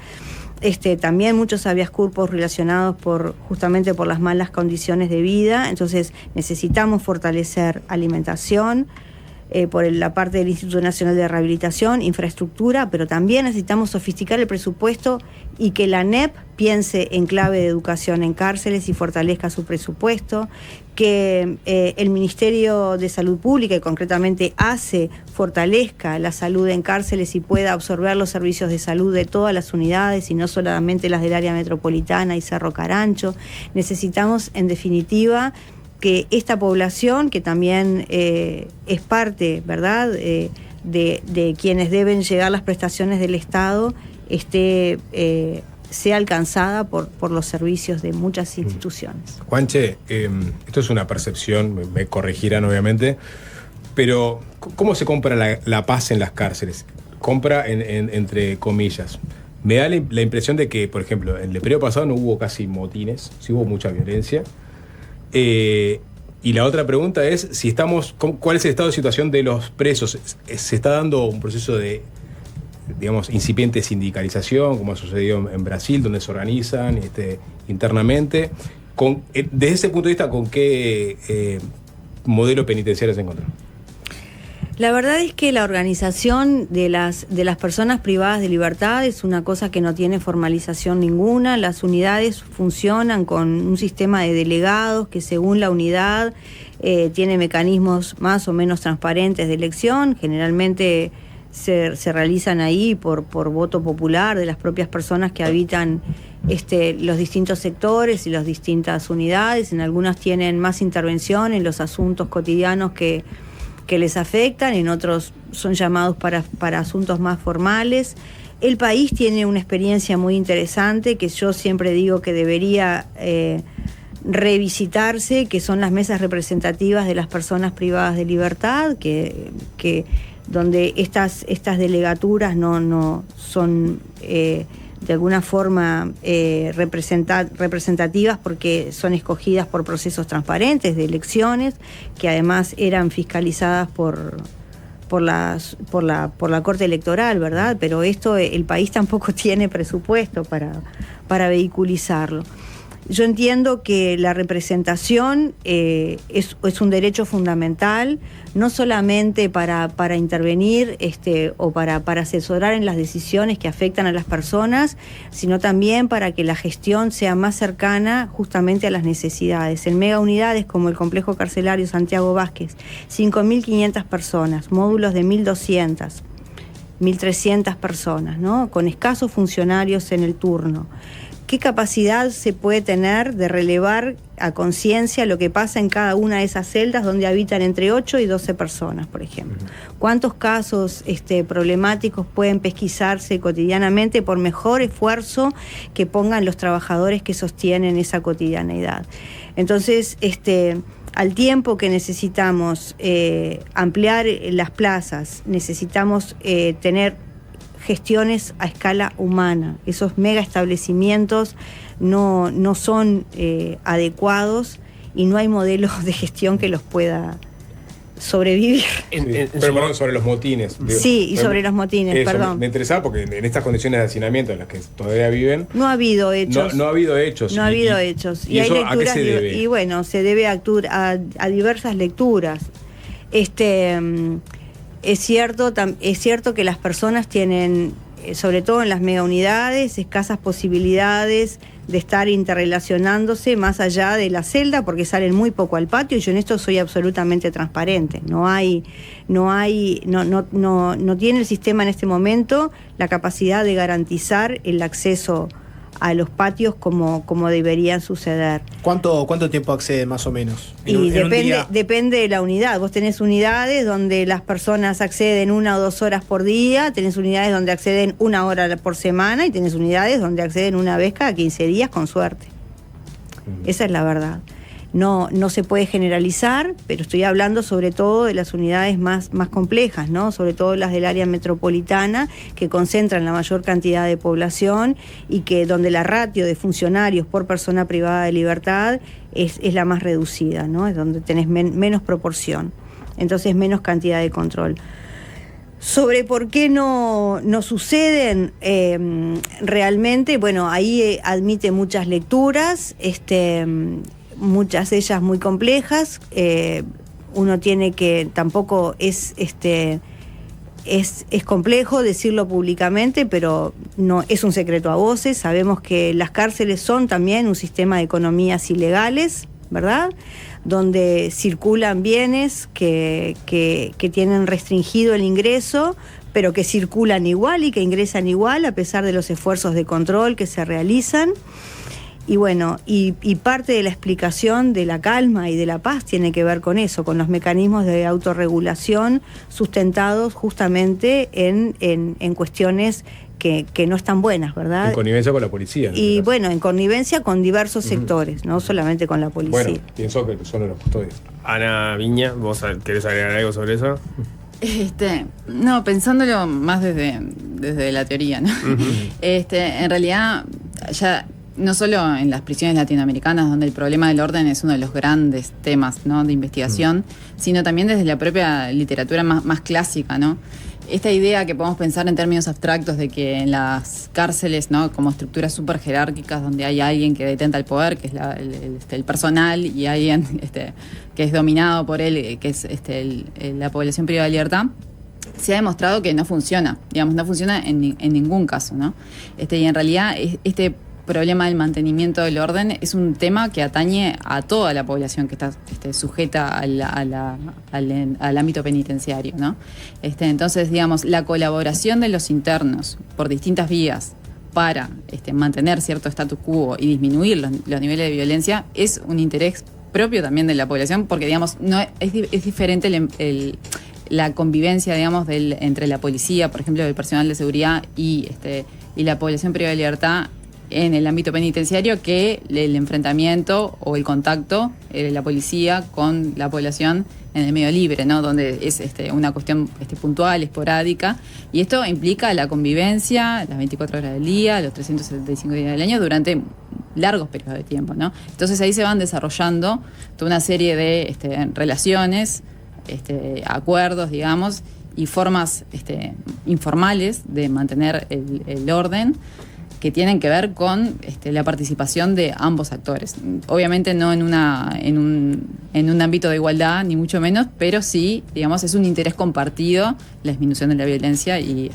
También muchos habeas corpus relacionados justamente por las malas condiciones de vida. Entonces necesitamos fortalecer alimentación por la parte del Instituto Nacional de Rehabilitación, infraestructura, pero también necesitamos sofisticar el presupuesto y que la ANEP piense en clave de educación en cárceles y fortalezca su presupuesto, que el Ministerio de Salud Pública, y concretamente ACE, fortalezca la salud en cárceles y pueda absorber los servicios de salud de todas las unidades y no solamente las del área metropolitana y Cerro Carancho. Necesitamos, en definitiva, que esta población, que también es parte, ¿verdad?, de quienes deben llegar las prestaciones del Estado, sea alcanzada por los servicios de muchas instituciones. Juanche, esto es una percepción, me corregirán obviamente, pero ¿cómo se compra la paz en las cárceles? Compra entre comillas. Me da la impresión de que, por ejemplo, en el periodo pasado no hubo casi motines, sí hubo mucha violencia. Y la otra pregunta es si ¿cuál es el estado de situación de los presos? ¿Se está dando un proceso de, digamos, incipiente sindicalización, como ha sucedido en Brasil, donde se organizan internamente? Desde ese punto de vista, ¿con qué modelo penitenciario se encuentra? La verdad es que la organización de las personas privadas de libertad es una cosa que no tiene formalización ninguna. Las unidades funcionan con un sistema de delegados que, según la unidad, tiene mecanismos más o menos transparentes de elección. Generalmente se realizan ahí por voto popular de las propias personas que habitan los distintos sectores y las distintas unidades. En algunas tienen más intervención en los asuntos cotidianos que les afectan, en otros son llamados para asuntos más formales. El país tiene una experiencia muy interesante que yo siempre digo que debería revisitarse, que son las mesas representativas de las personas privadas de libertad, que donde estas delegaturas no son de alguna forma representativas, porque son escogidas por procesos transparentes de elecciones, que además eran fiscalizadas por la Corte Electoral, ¿verdad? Pero el país tampoco tiene presupuesto para vehiculizarlo. Yo entiendo que la representación es un derecho fundamental, no solamente para intervenir o para asesorar en las decisiones que afectan a las personas, sino también para que la gestión sea más cercana justamente a las necesidades. En megaunidades como el complejo carcelario Santiago Vázquez, 5.500 personas, módulos de 1.200, 1.300 personas, ¿no?, con escasos funcionarios en el turno. ¿Qué capacidad se puede tener de relevar a conciencia lo que pasa en cada una de esas celdas donde habitan entre 8 y 12 personas, por ejemplo? ¿Cuántos casos problemáticos pueden pesquisarse cotidianamente por mejor esfuerzo que pongan los trabajadores que sostienen esa cotidianeidad? Entonces, al tiempo que necesitamos ampliar las plazas, necesitamos tener gestiones a escala humana. Esos mega establecimientos no son adecuados y no hay modelos de gestión que los pueda sobrevivir. Perdón, sobre los motines. Sí, y sobre los motines, perdón. Me interesaba porque en estas condiciones de hacinamiento en las que todavía viven... No ha habido hechos. No ha habido hechos. No ha habido hechos. ¿Y eso a qué se debe? Y bueno, se debe a diversas lecturas. Es cierto que las personas tienen sobre todo en las megaunidades, escasas posibilidades de estar interrelacionándose más allá de la celda, porque salen muy poco al patio, y yo en esto soy absolutamente transparente. No tiene el sistema en este momento la capacidad de garantizar el acceso a los patios como deberían suceder. ¿Cuánto tiempo accede más o menos? Y depende de la unidad. Vos tenés unidades donde las personas acceden 1 o 2 horas por día, tenés unidades donde acceden 1 hora por semana y tenés unidades donde acceden una vez cada 15 días con suerte. Esa es la verdad. No se puede generalizar, pero estoy hablando sobre todo de las unidades más complejas, ¿no? Sobre todo las del área metropolitana, que concentran la mayor cantidad de población y que donde la ratio de funcionarios por persona privada de libertad es la más reducida, ¿no? Es donde tenés menos proporción, entonces menos cantidad de control. Sobre por qué no suceden realmente, bueno, ahí admite muchas lecturas, muchas de ellas muy complejas. Uno tiene que, tampoco es complejo decirlo públicamente, pero no es un secreto a voces. Sabemos que las cárceles son también un sistema de economías ilegales, ¿verdad? Donde circulan bienes que tienen restringido el ingreso, pero que circulan igual y que ingresan igual a pesar de los esfuerzos de control que se realizan. Y bueno, y parte de la explicación de la calma y de la paz tiene que ver con eso, con los mecanismos de autorregulación sustentados justamente en cuestiones que no están buenas, ¿verdad? En connivencia con la policía. Y bueno, en connivencia con diversos sectores, no solamente con la policía. Bueno, pienso que son los custodios. Ana Viña, ¿vos querés agregar algo sobre eso? No, pensándolo más desde la teoría, ¿no? En realidad, ya no solo en las prisiones latinoamericanas, donde el problema del orden es uno de los grandes temas, ¿no?, de investigación, sino también desde la propia literatura más clásica, ¿no? Esta idea que podemos pensar en términos abstractos de que en las cárceles, ¿no?, como estructuras súper jerárquicas donde hay alguien que detenta el poder, que es el personal, y alguien que es dominado por él, que es la población privada de libertad, se ha demostrado que no funciona, digamos, no funciona en ningún caso, ¿no? Y en realidad este problema del mantenimiento del orden es un tema que atañe a toda la población que está sujeta al ámbito penitenciario, ¿no? Entonces, digamos, la colaboración de los internos por distintas vías para mantener cierto status quo y disminuir los niveles de violencia es un interés propio también de la población, porque, digamos, no es diferente la convivencia, digamos, entre la policía, por ejemplo, el personal de seguridad y la población privada de libertad en el ámbito penitenciario, que el enfrentamiento o el contacto de la policía con la población en el medio libre, ¿no?, donde es una cuestión puntual, esporádica, y esto implica la convivencia las 24 horas del día, los 375 días del año, durante largos periodos de tiempo, ¿no? Entonces ahí se van desarrollando toda una serie de relaciones, acuerdos, digamos, y formas informales de mantener el orden, que tienen que ver con la participación de ambos actores. Obviamente no en un ámbito de igualdad, ni mucho menos, pero sí, digamos, es un interés compartido la disminución de la violencia y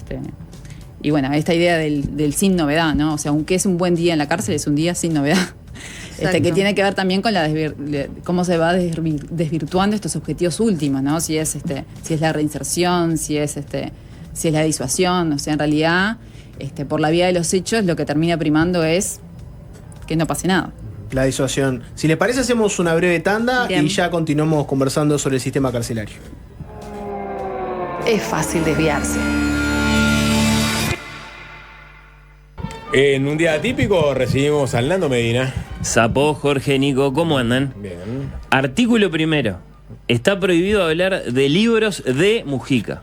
bueno, esta idea del sin novedad, ¿no? O sea, aunque es un buen día en la cárcel, es un día sin novedad. Que tiene que ver también con cómo se va desvirtuando estos objetivos últimos, ¿no? Si es la reinserción, si es la disuasión, o sea, en realidad por la vía de los hechos lo que termina primando es que no pase nada. La disuasión. Si les parece, hacemos una breve tanda. Bien. Y ya continuamos conversando sobre el sistema carcelario. Es fácil desviarse. En un día típico recibimos a Nando Medina. Sapo, Jorge, Nico, ¿cómo andan? Bien. Artículo primero. Está prohibido hablar de libros de Mujica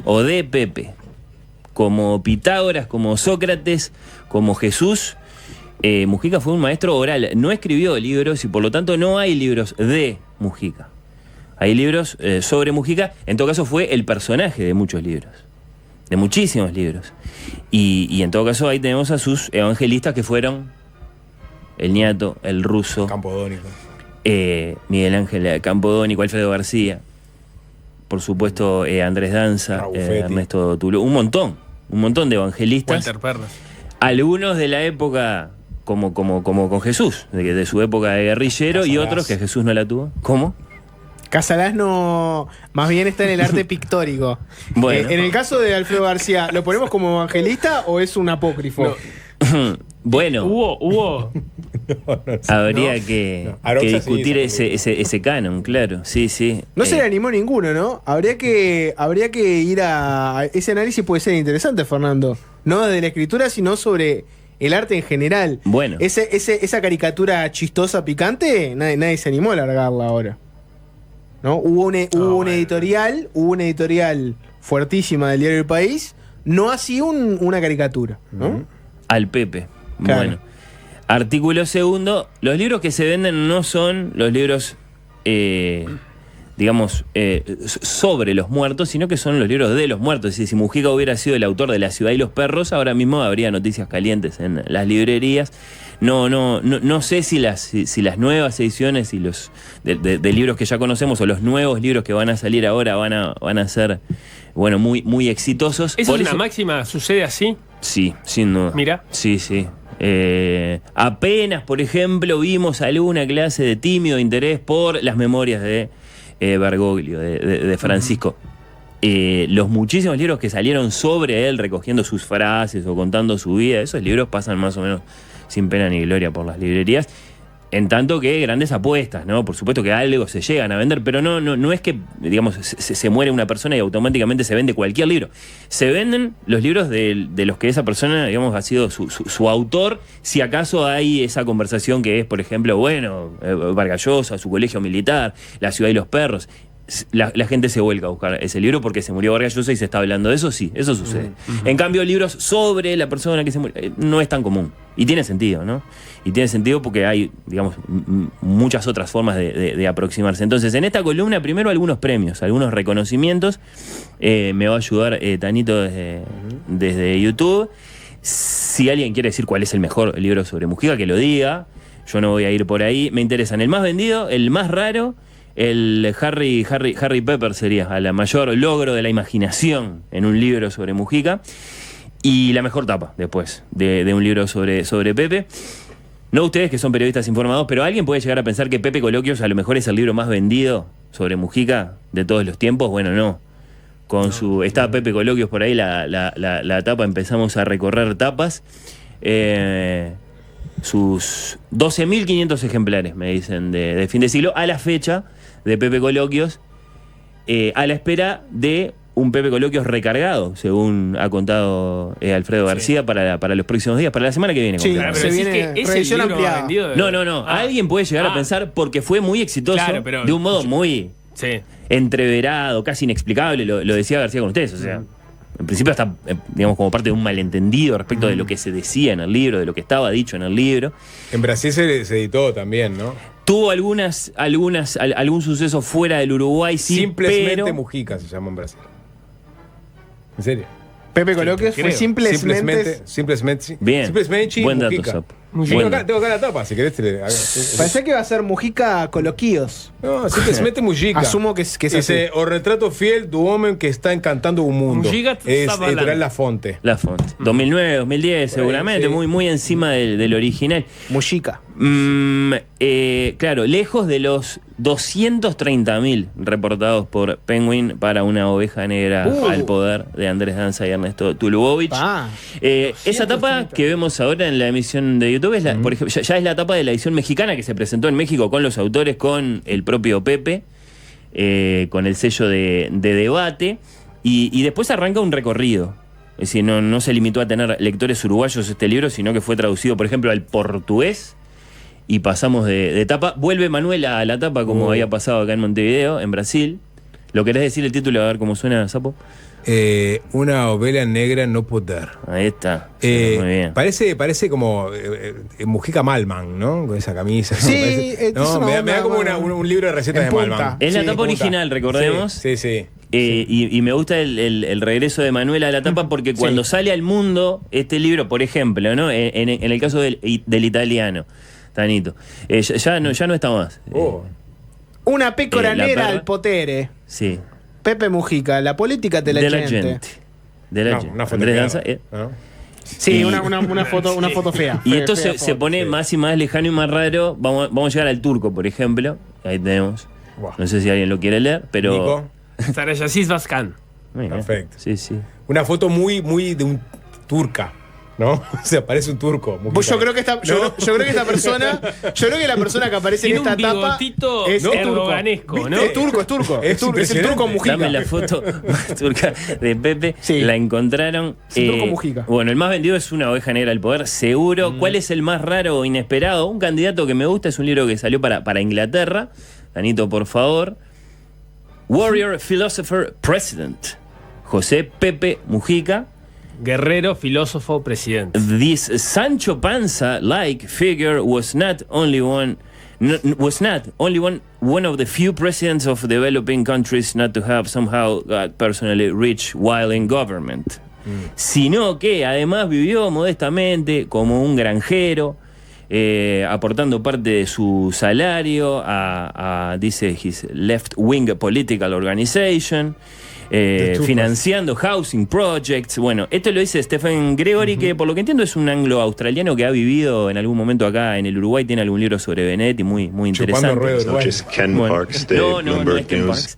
o de Pepe, como Pitágoras, como Sócrates, como Jesús. Mujica fue un maestro oral, no escribió libros y por lo tanto no hay libros de Mujica. Hay libros sobre Mujica, en todo caso fue el personaje de muchos libros, de muchísimos libros. Y en todo caso ahí tenemos a sus evangelistas que fueron el Niato, el Ruso, Campodónico, Miguel Ángel Campodónico, Alfredo García, por supuesto Andrés Danza, Ernesto Tulio, un montón. un montón de evangelistas. Walter Pernas. Algunos de la época, como con Jesús, de su época de guerrillero, Casalás. y otros que Jesús no la tuvo. ¿Cómo? Casalás no. Más bien está en el arte pictórico. Bueno. En el caso de Alfredo García, ¿lo ponemos como evangelista o es un apócrifo? Bueno, Hubo. habría que Aroxa sí, discutir esa ese canon, claro. Sí, sí. No se le animó ninguno, ¿no? Habría que ir a. Ese análisis puede ser interesante, Fernando. No de la escritura, sino sobre el arte en general. Bueno. Esa caricatura chistosa, picante, nadie se animó a largarla ahora. ¿No? Hubo una editorial fuertísima del diario El País, no así una caricatura, ¿no? Al Pepe. Claro. Bueno. Artículo segundo. Los libros que se venden no son los libros, digamos, sobre los muertos, sino que son los libros de los muertos. Es decir, si Mujica hubiera sido el autor de La ciudad y los perros, ahora mismo habría noticias calientes en las librerías. No sé si las nuevas ediciones y los de libros que ya conocemos o los nuevos libros que van a salir ahora van a ser, bueno, muy exitosos. ¿Esa Por es una eso- máxima? ¿Sucede así? Sí, sin duda. Mira. Sí. Apenas, por ejemplo, vimos alguna clase de tímido interés por las memorias de Bergoglio, de Francisco. Los muchísimos libros que salieron sobre él, recogiendo sus frases o contando su vida, esos libros pasan más o menos sin pena ni gloria por las librerías. En tanto que grandes apuestas, ¿no? Por supuesto que algo se llegan a vender, pero no es que, digamos, se muere una persona y automáticamente se vende cualquier libro. Se venden los libros de los que esa persona, digamos, ha sido su autor, si acaso hay esa conversación que es, por ejemplo, Vargas Llosa, su colegio militar, La ciudad y los perros. La gente se vuelca a buscar ese libro porque se murió Vargas Llosa y se está hablando de eso, sí, eso sucede. En cambio, libros sobre la persona que se murió no es tan común. Y tiene sentido, ¿no? Y tiene sentido porque hay, digamos, muchas otras formas de aproximarse. Entonces, en esta columna, primero algunos premios, algunos reconocimientos. Me va a ayudar Tanito desde YouTube. Si alguien quiere decir cuál es el mejor libro sobre Mujica, que lo diga. Yo no voy a ir por ahí. Me interesan el más vendido, el más raro. El Harry Pepper sería a la mayor logro de la imaginación en un libro sobre Mujica. Y la mejor tapa, después, de un libro sobre Pepe. No ustedes que son periodistas informados, pero alguien puede llegar a pensar que Pepe Coloquios a lo mejor es el libro más vendido sobre Mujica de todos los tiempos. Bueno, no. Está Pepe Coloquios por ahí, la tapa, empezamos a recorrer tapas. Sus 12.500 ejemplares, me dicen, de fin de siglo, a la fecha de Pepe Coloquios, a la espera de un Pepe Coloquios recargado, según ha contado Alfredo García, para los próximos días, para la semana que viene. Sí, Claro, se pero decís viene que es el revisión libro ampliada. más vendido de- No. Alguien puede llegar a pensar porque fue muy exitoso, Claro, pero- de un modo muy Sí. entreverado, casi inexplicable, lo decía García con ustedes, o sea, en principio está, digamos, como parte de un malentendido respecto de lo que se decía en el libro, de lo que estaba dicho en el libro. En Brasil se editó también, ¿no? Tuvo algún suceso fuera del Uruguay, sí, Simplemente pero Mujica se llama en Brasil. ¿En serio? Pepe Coloquios fue Creo. simplemente. Simplemente. bien, Simplemente buen dato, Mujica. Sapo. Tengo acá la tapa, si querés te le hago. Pensé que iba a ser Mujica Coloquios. No, simplemente Mujica. Asumo que es así. Dice, o retrato fiel de un hombre que está encantando un mundo. Mujica Es está editorial hablando. La Fonte. La Fonte. 2009, 2010, Por ahí, seguramente, sí. muy encima del original. Mujica. Claro, lejos de los 230.000 reportados por Penguin para Una oveja negra al poder de Andrés Danza y Ernesto Tulubovich. Esa tapa que vemos ahora en la emisión de YouTube es por ejemplo, ya es la tapa de la edición mexicana que se presentó en México con los autores, con el propio Pepe, con el sello de debate, y después arranca un recorrido. Es decir, no se limitó a tener lectores uruguayos este libro, sino que fue traducido, por ejemplo, al portugués. Y pasamos de tapa. Vuelve Manuel a la tapa, como había pasado acá en Montevideo, en Brasil. ¿Lo querés decir el título? A ver cómo suena, Sapo. Una ovela negra no poder. Ahí está. Muy bien. Parece como Mujica Malman, ¿no? Con esa camisa. Sí, Parece- es no, una me da onda, como bueno, un libro de recetas en de punta. Malman. Es la Sí, tapa punta. original, recordemos. Sí. Y me gusta el regreso de Manuel a la tapa porque cuando sale al mundo este libro, por ejemplo, ¿no? En el caso del italiano, Tanito, ya no está más. Una pecora la nera perra. al potere. Sí. Pepe Mujica, la política de la gente. De la No, H. una foto Andrés fea, Danza. ¿no? Sí, Y- una foto fea. Y esto Fea se foto. pone más y más lejano y más raro. Vamos a llegar al turco, por ejemplo. Ahí tenemos. Buah. No sé si alguien lo quiere leer, pero. Nico. Sarayasis Vazcan. Muy bien. Perfecto. Sí, sí. Una foto muy, muy de un turca, ¿no? O sea, parece un turco. Pues yo creo que esta persona, yo creo que la persona que aparece Tiene en esta un tapa bigotito es erdoganesco, ¿no? Es turco. Es Es el turco Mujica. Dame la foto turca de Pepe. Sí. La encontraron. Es un turco Mujica. Bueno, el más vendido es Una oveja negra al poder, seguro. ¿Cuál es el más raro o inesperado? Un candidato que me gusta es un libro que salió para Inglaterra. Danito, por favor. Warrior Philosopher President. José Pepe Mujica. Guerrero, filósofo, presidente. This Sancho Panza-like figure was not only one of the few presidents of developing countries not to have somehow got personally rich while in government, sino que además vivió modestamente como un granjero, aportando parte de su salario dice, his left-wing political organization, financiando housing projects. Bueno, esto lo dice Stephen Gregory, que por lo que entiendo es un anglo-australiano que ha vivido en algún momento acá en el Uruguay. Tiene algún libro sobre Benedetti muy interesante. ruedo uruguayo. Ken Parks de Bloomberg es Ken Parks.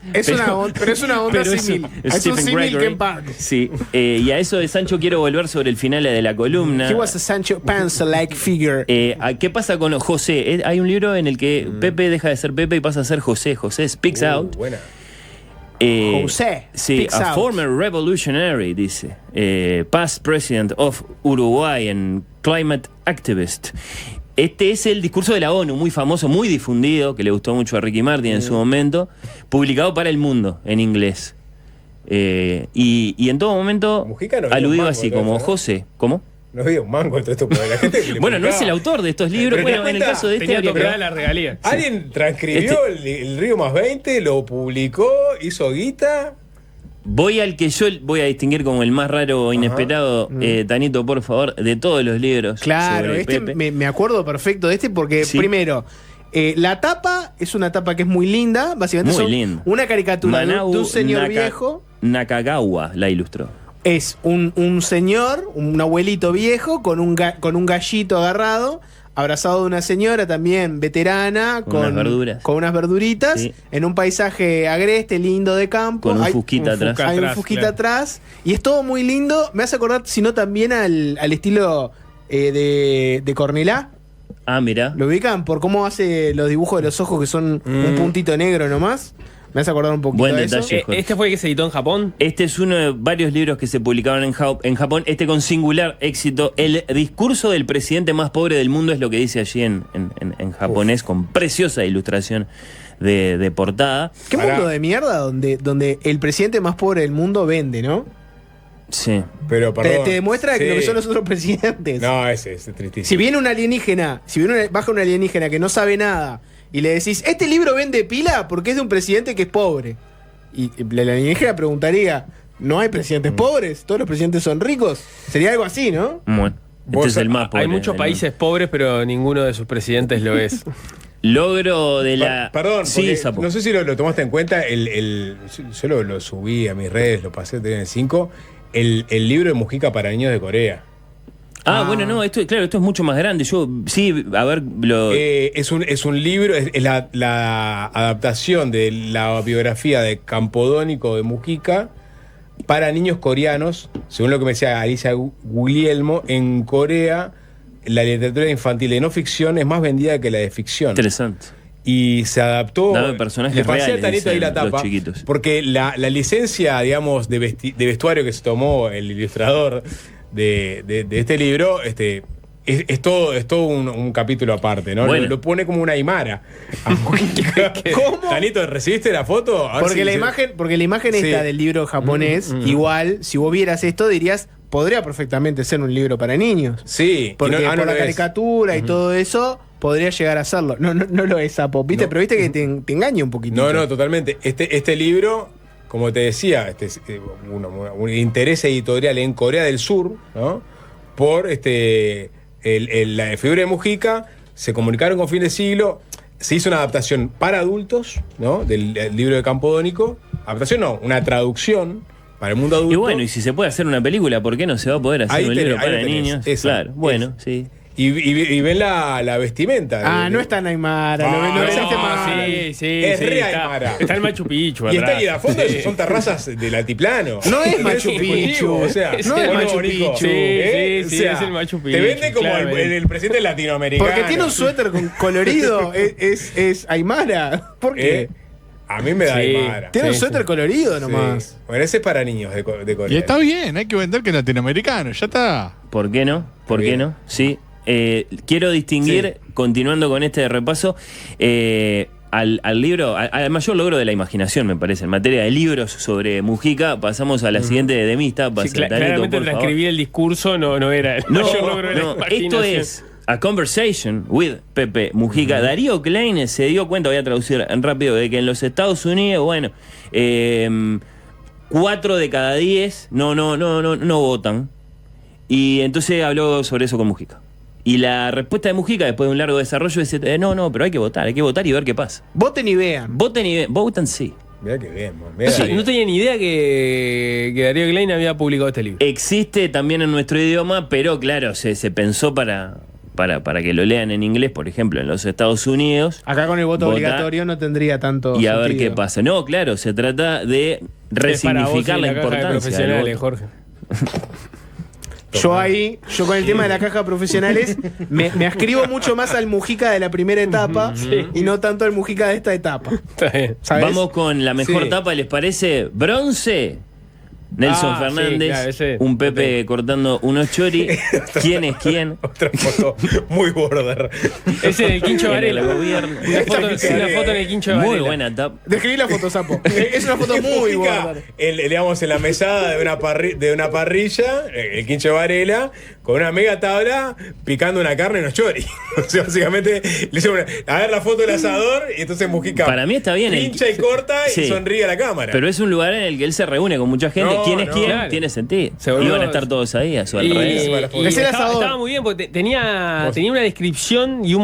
Pero es una onda pero símil. Es un Stephen símil Gregory. Ken Park. Sí, y a eso de Sancho quiero volver sobre el final de la columna. He was a Sancho Panza-like figure. ¿Qué pasa con José? Hay un libro en el que Pepe deja de ser Pepe y pasa a ser José. José speaks out. Buena. José Sí, speaks a out. former revolutionary, dice. Past president of Uruguay and climate activist. Este es el discurso de la ONU, muy famoso, muy difundido, que le gustó mucho a Ricky Martin en su momento, publicado para El Mundo, en inglés. Y en todo momento Mujica no dio aludido un mango así, todo como eso, ¿no? José. ¿Cómo? No digo un mango todo esto, pero la gente que le Bueno, no es el publicaba. autor de estos libros. Pero Bueno, te en el das caso de este Tenía habría que toperada la regalía. Alguien transcribió el Río Más 20, lo publicó, hizo guita. Voy al que yo voy a distinguir como el más raro o inesperado, Tanito, por favor, de todos los libros. Claro, sobre este Pepe. me acuerdo perfecto de este porque, Sí. primero, la tapa es una tapa que es muy linda. Básicamente Muy son linda. una caricatura de un señor viejo. Nakagawa la ilustró. Es un señor, un abuelito viejo, con un gallito agarrado, abrazado de una señora también veterana, Con unas verduras. con unas verduritas, Sí. en un paisaje agreste, lindo de campo. Con un Hay fusquita atrás. Hay un atrás, fusquita claro. atrás. Y es todo muy lindo. Me hace acordar, sino también al estilo de Cornelá. Ah, mira. ¿Lo ubican? Por cómo hace los dibujos de los ojos que son un puntito negro nomás. Me hace acordar un poquito Buen de eso. detalle. Jorge. ¿Este fue el que se editó en Japón? Este es uno de varios libros que se publicaron en Japón. Este con singular éxito. El discurso del presidente más pobre del mundo es lo que dice allí en japonés, con preciosa ilustración de portada. ¿Qué mundo de mierda donde el presidente más pobre del mundo vende, ¿no? Sí. Pero perdón. Te demuestra que lo que son los otros presidentes. No, ese es tristísimo. Si viene un alienígena, baja un alienígena que no sabe nada y le decís, este libro vende pila porque es de un presidente que es pobre. Y la alienígena preguntaría, ¿no hay presidentes pobres? ¿Todos los presidentes son ricos? Sería algo así, ¿no? Bueno, este es el más pobre. Hay muchos del países pobres, pero ninguno de sus presidentes lo es. mundo. Logro de la. Perdón, Sí, porque Sapo. no sé si lo tomaste en cuenta. Yo lo subí a mis redes, lo pasé en el 5. El libro de Mujica para niños de Corea. Bueno, no, esto es mucho más grande. Yo, sí, a ver, Es un libro, es la adaptación de la biografía de Campodónico de Mujica para niños coreanos. Según lo que me decía Alicia Guglielmo, en Corea la literatura infantil de no ficción es más vendida que la de ficción. interesante. Y se adaptó. Dame personajes le pasé reales, a Tanito ahí la dicen los tapa. chiquitos. Porque la licencia, digamos, de vestuario que se tomó el ilustrador de este libro, es todo un capítulo aparte, ¿no? Bueno. Lo pone como una aymara. ¿Cómo? Tanito, ¿recibiste la foto? A ver Porque si la se- imagen Sí. esta del libro japonés, igual, si vos vieras esto, dirías, podría perfectamente ser un libro para niños. Sí, Porque y no- por no la lo es. caricatura y todo eso, podría llegar a serlo. No lo es, Sapo, ¿viste? No. Pero viste que te engaña un poquitito. No, totalmente. Este libro, como te decía, es un interés editorial en Corea del Sur, ¿no? Por la figura de Mujica, se comunicaron con fin de siglo, se hizo una adaptación para adultos, ¿no? Del libro de Campodónico. Adaptación no, una traducción para el mundo adulto. Y bueno, y si se puede hacer una película, ¿por qué no se va a poder hacer un libro para niños? Claro, bueno, sí. Y ven la vestimenta. No está Aymara. No existe más. Sí, es re está, Aymara. está el Machu Picchu Y atrás. está ahí a fondo, son terrazas del altiplano. No es Machu Picchu. O sea, no es Machu Picchu. Sí, o sea, es el Machu Picchu. Te vende como el presidente latinoamericano. Porque tiene un suéter colorido. es Aymara. ¿Por qué? A mí me da Aymara. Tiene un suéter colorido nomás. Sí. Bueno, ese es para niños de Corea. Y está bien, hay que vender que es latinoamericano, ya está. ¿Por qué no? ¿Por qué no? Sí. Quiero distinguir, continuando con este repaso, al libro, al mayor logro de la imaginación, me parece. En materia de libros sobre Mujica, pasamos a la siguiente de Demista. Claramente transcribir el discurso no era el mayor logro de la imaginación. Esto es A Conversation with Pepe Mujica. Darío Klein se dio cuenta, voy a traducir rápido, de que en los Estados Unidos, 4 de cada 10 no votan. Y entonces habló sobre eso con Mujica. Y la respuesta de Mujica, después de un largo desarrollo, es: no, pero hay que votar y ver qué pasa. Voten y vean. Votan sí. Mirá que bien, no tenía ni idea que Darío Klein había publicado este libro. Existe también en nuestro idioma, pero claro, se pensó para que lo lean en inglés, por ejemplo, en los Estados Unidos. Acá con el voto obligatorio no tendría tanto y a ver sentido. qué pasa. No, claro, se trata de resignificar la importancia del voto. Jorge. Yo con el tema de la caja de profesionales, me ascribo mucho más al Mujica de la primera etapa y no tanto al Mujica de esta etapa. Está bien. ¿Sabes? Vamos con la mejor etapa, ¿les parece? Bronce. Nelson Fernández, sí, claro, un Pepe cortando unos chori. ¿Quién es quién? Otra foto muy border. Ese es el Quincho Varela. En el gobierno. Una foto en el Quincho Varela. Muy buena tapa. Describí la foto, Sapo. Es una foto muy buena. Digamos, en la mesada de una parrilla, el Quincho Varela, con una mega tabla, picando una carne en los chori. O sea, básicamente, le hizo a ver la foto del asador, y entonces Mujica para mí está bien. Pincha y corta y sonríe a la cámara. Pero es un lugar en el que él se reúne con mucha gente. ¿Quién es quién? Claro. Tiene sentido. Iban a estar todos ahí a su alrededor. Estaba muy bien, porque tenía una descripción y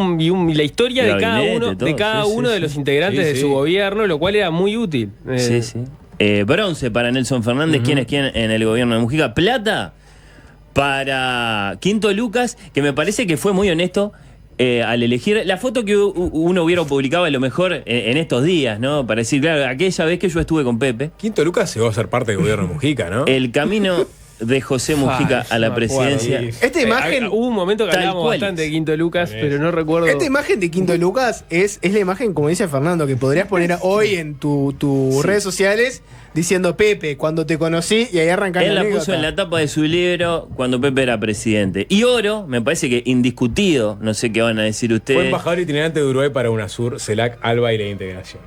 la historia de cada uno de los integrantes de su gobierno, lo cual era muy útil. Sí. Bronce para Nelson Fernández. ¿Quién es quién en el gobierno de Mujica? Plata para Quinto Lucas, que me parece que fue muy honesto al elegir la foto que uno hubiera publicado a lo mejor en estos días, ¿no? Para decir, claro, aquella vez que yo estuve con Pepe. Quinto Lucas llegó a ser parte del gobierno de Mujica, ¿no? El camino de José Mujica a la presidencia. Esta imagen. Hubo un momento que hablábamos bastante de Quinto Lucas, pero no recuerdo. Esta imagen de Quinto Lucas es la imagen, como dice Fernando, que podrías poner hoy en tus redes sociales diciendo: Pepe, cuando te conocí, y ahí arranca la anécdota. Él la puso en la tapa de su libro cuando Pepe era presidente. Y oro, me parece que indiscutido, no sé qué van a decir ustedes. Fue embajador itinerante de Uruguay para UNASUR, CELAC, ALBA y la integración.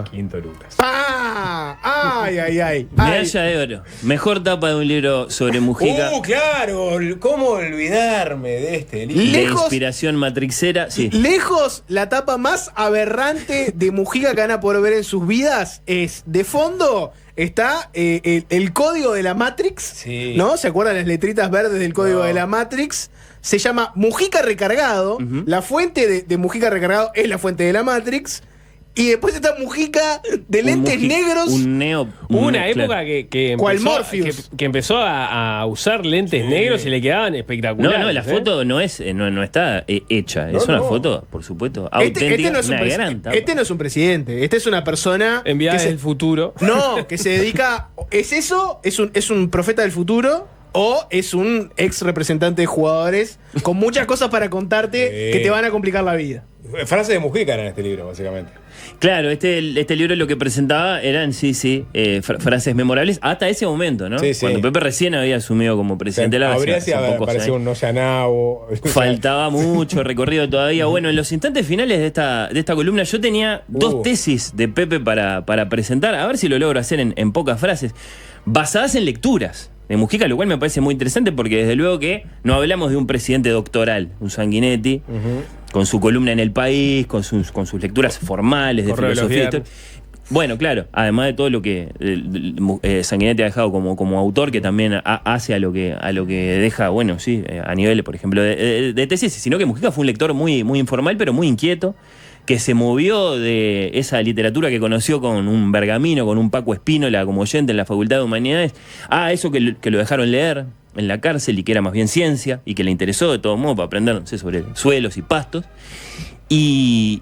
Quinto Lucas. ¡Ay! Medalla de oro. Mejor tapa de un libro sobre Mujica. Claro, ¿cómo olvidarme de este libro? De inspiración matrixera, sí. Lejos, la tapa más aberrante de Mujica que van a poder ver en sus vidas es, de fondo, está el código de la Matrix, ¿no? ¿Se acuerdan las letritas verdes del código de la Matrix? Se llama Mujica Recargado. La fuente de Mujica Recargado es la fuente de la Matrix. Y después está Mujica de lentes negros. Hubo una época que empezó a usar lentes negros y le quedaban espectaculares. No, la foto no está hecha. Es una foto, por supuesto, auténtica. Este no es un presidente. Este es una persona enviada del futuro. No, que se dedica. ¿Es eso? ¿Es un profeta del futuro? ¿O es un ex representante de jugadores con muchas cosas para contarte que te van a complicar la vida? Frases de Mujica eran en este libro, básicamente. Claro, este libro lo que presentaba eran, frases memorables hasta ese momento, ¿no? Cuando Pepe recién había asumido como presidente de la nación. Parecía un Noyanabo. Faltaba mucho recorrido todavía. Bueno, en los instantes finales de esta columna yo tenía dos tesis de Pepe para presentar, a ver si lo logro hacer en pocas frases, basadas en lecturas de Mujica, lo cual me parece muy interesante porque desde luego que no hablamos de un presidente doctoral, un Sanguinetti, con su columna en El País, con sus lecturas formales de filosofía. Bueno, claro, además de todo lo que Sanguinetti ha dejado como autor, que también hace a lo que deja, a nivel, por ejemplo, de tesis, sino que Mujica fue un lector muy, muy informal, pero muy inquieto, que se movió de esa literatura que conoció con un Bergamino, con un Paco Espínola como oyente en la Facultad de Humanidades, a eso que lo dejaron leer en la cárcel y que era más bien ciencia y que le interesó de todo modo para aprender, no sé, sobre suelos y pastos. Y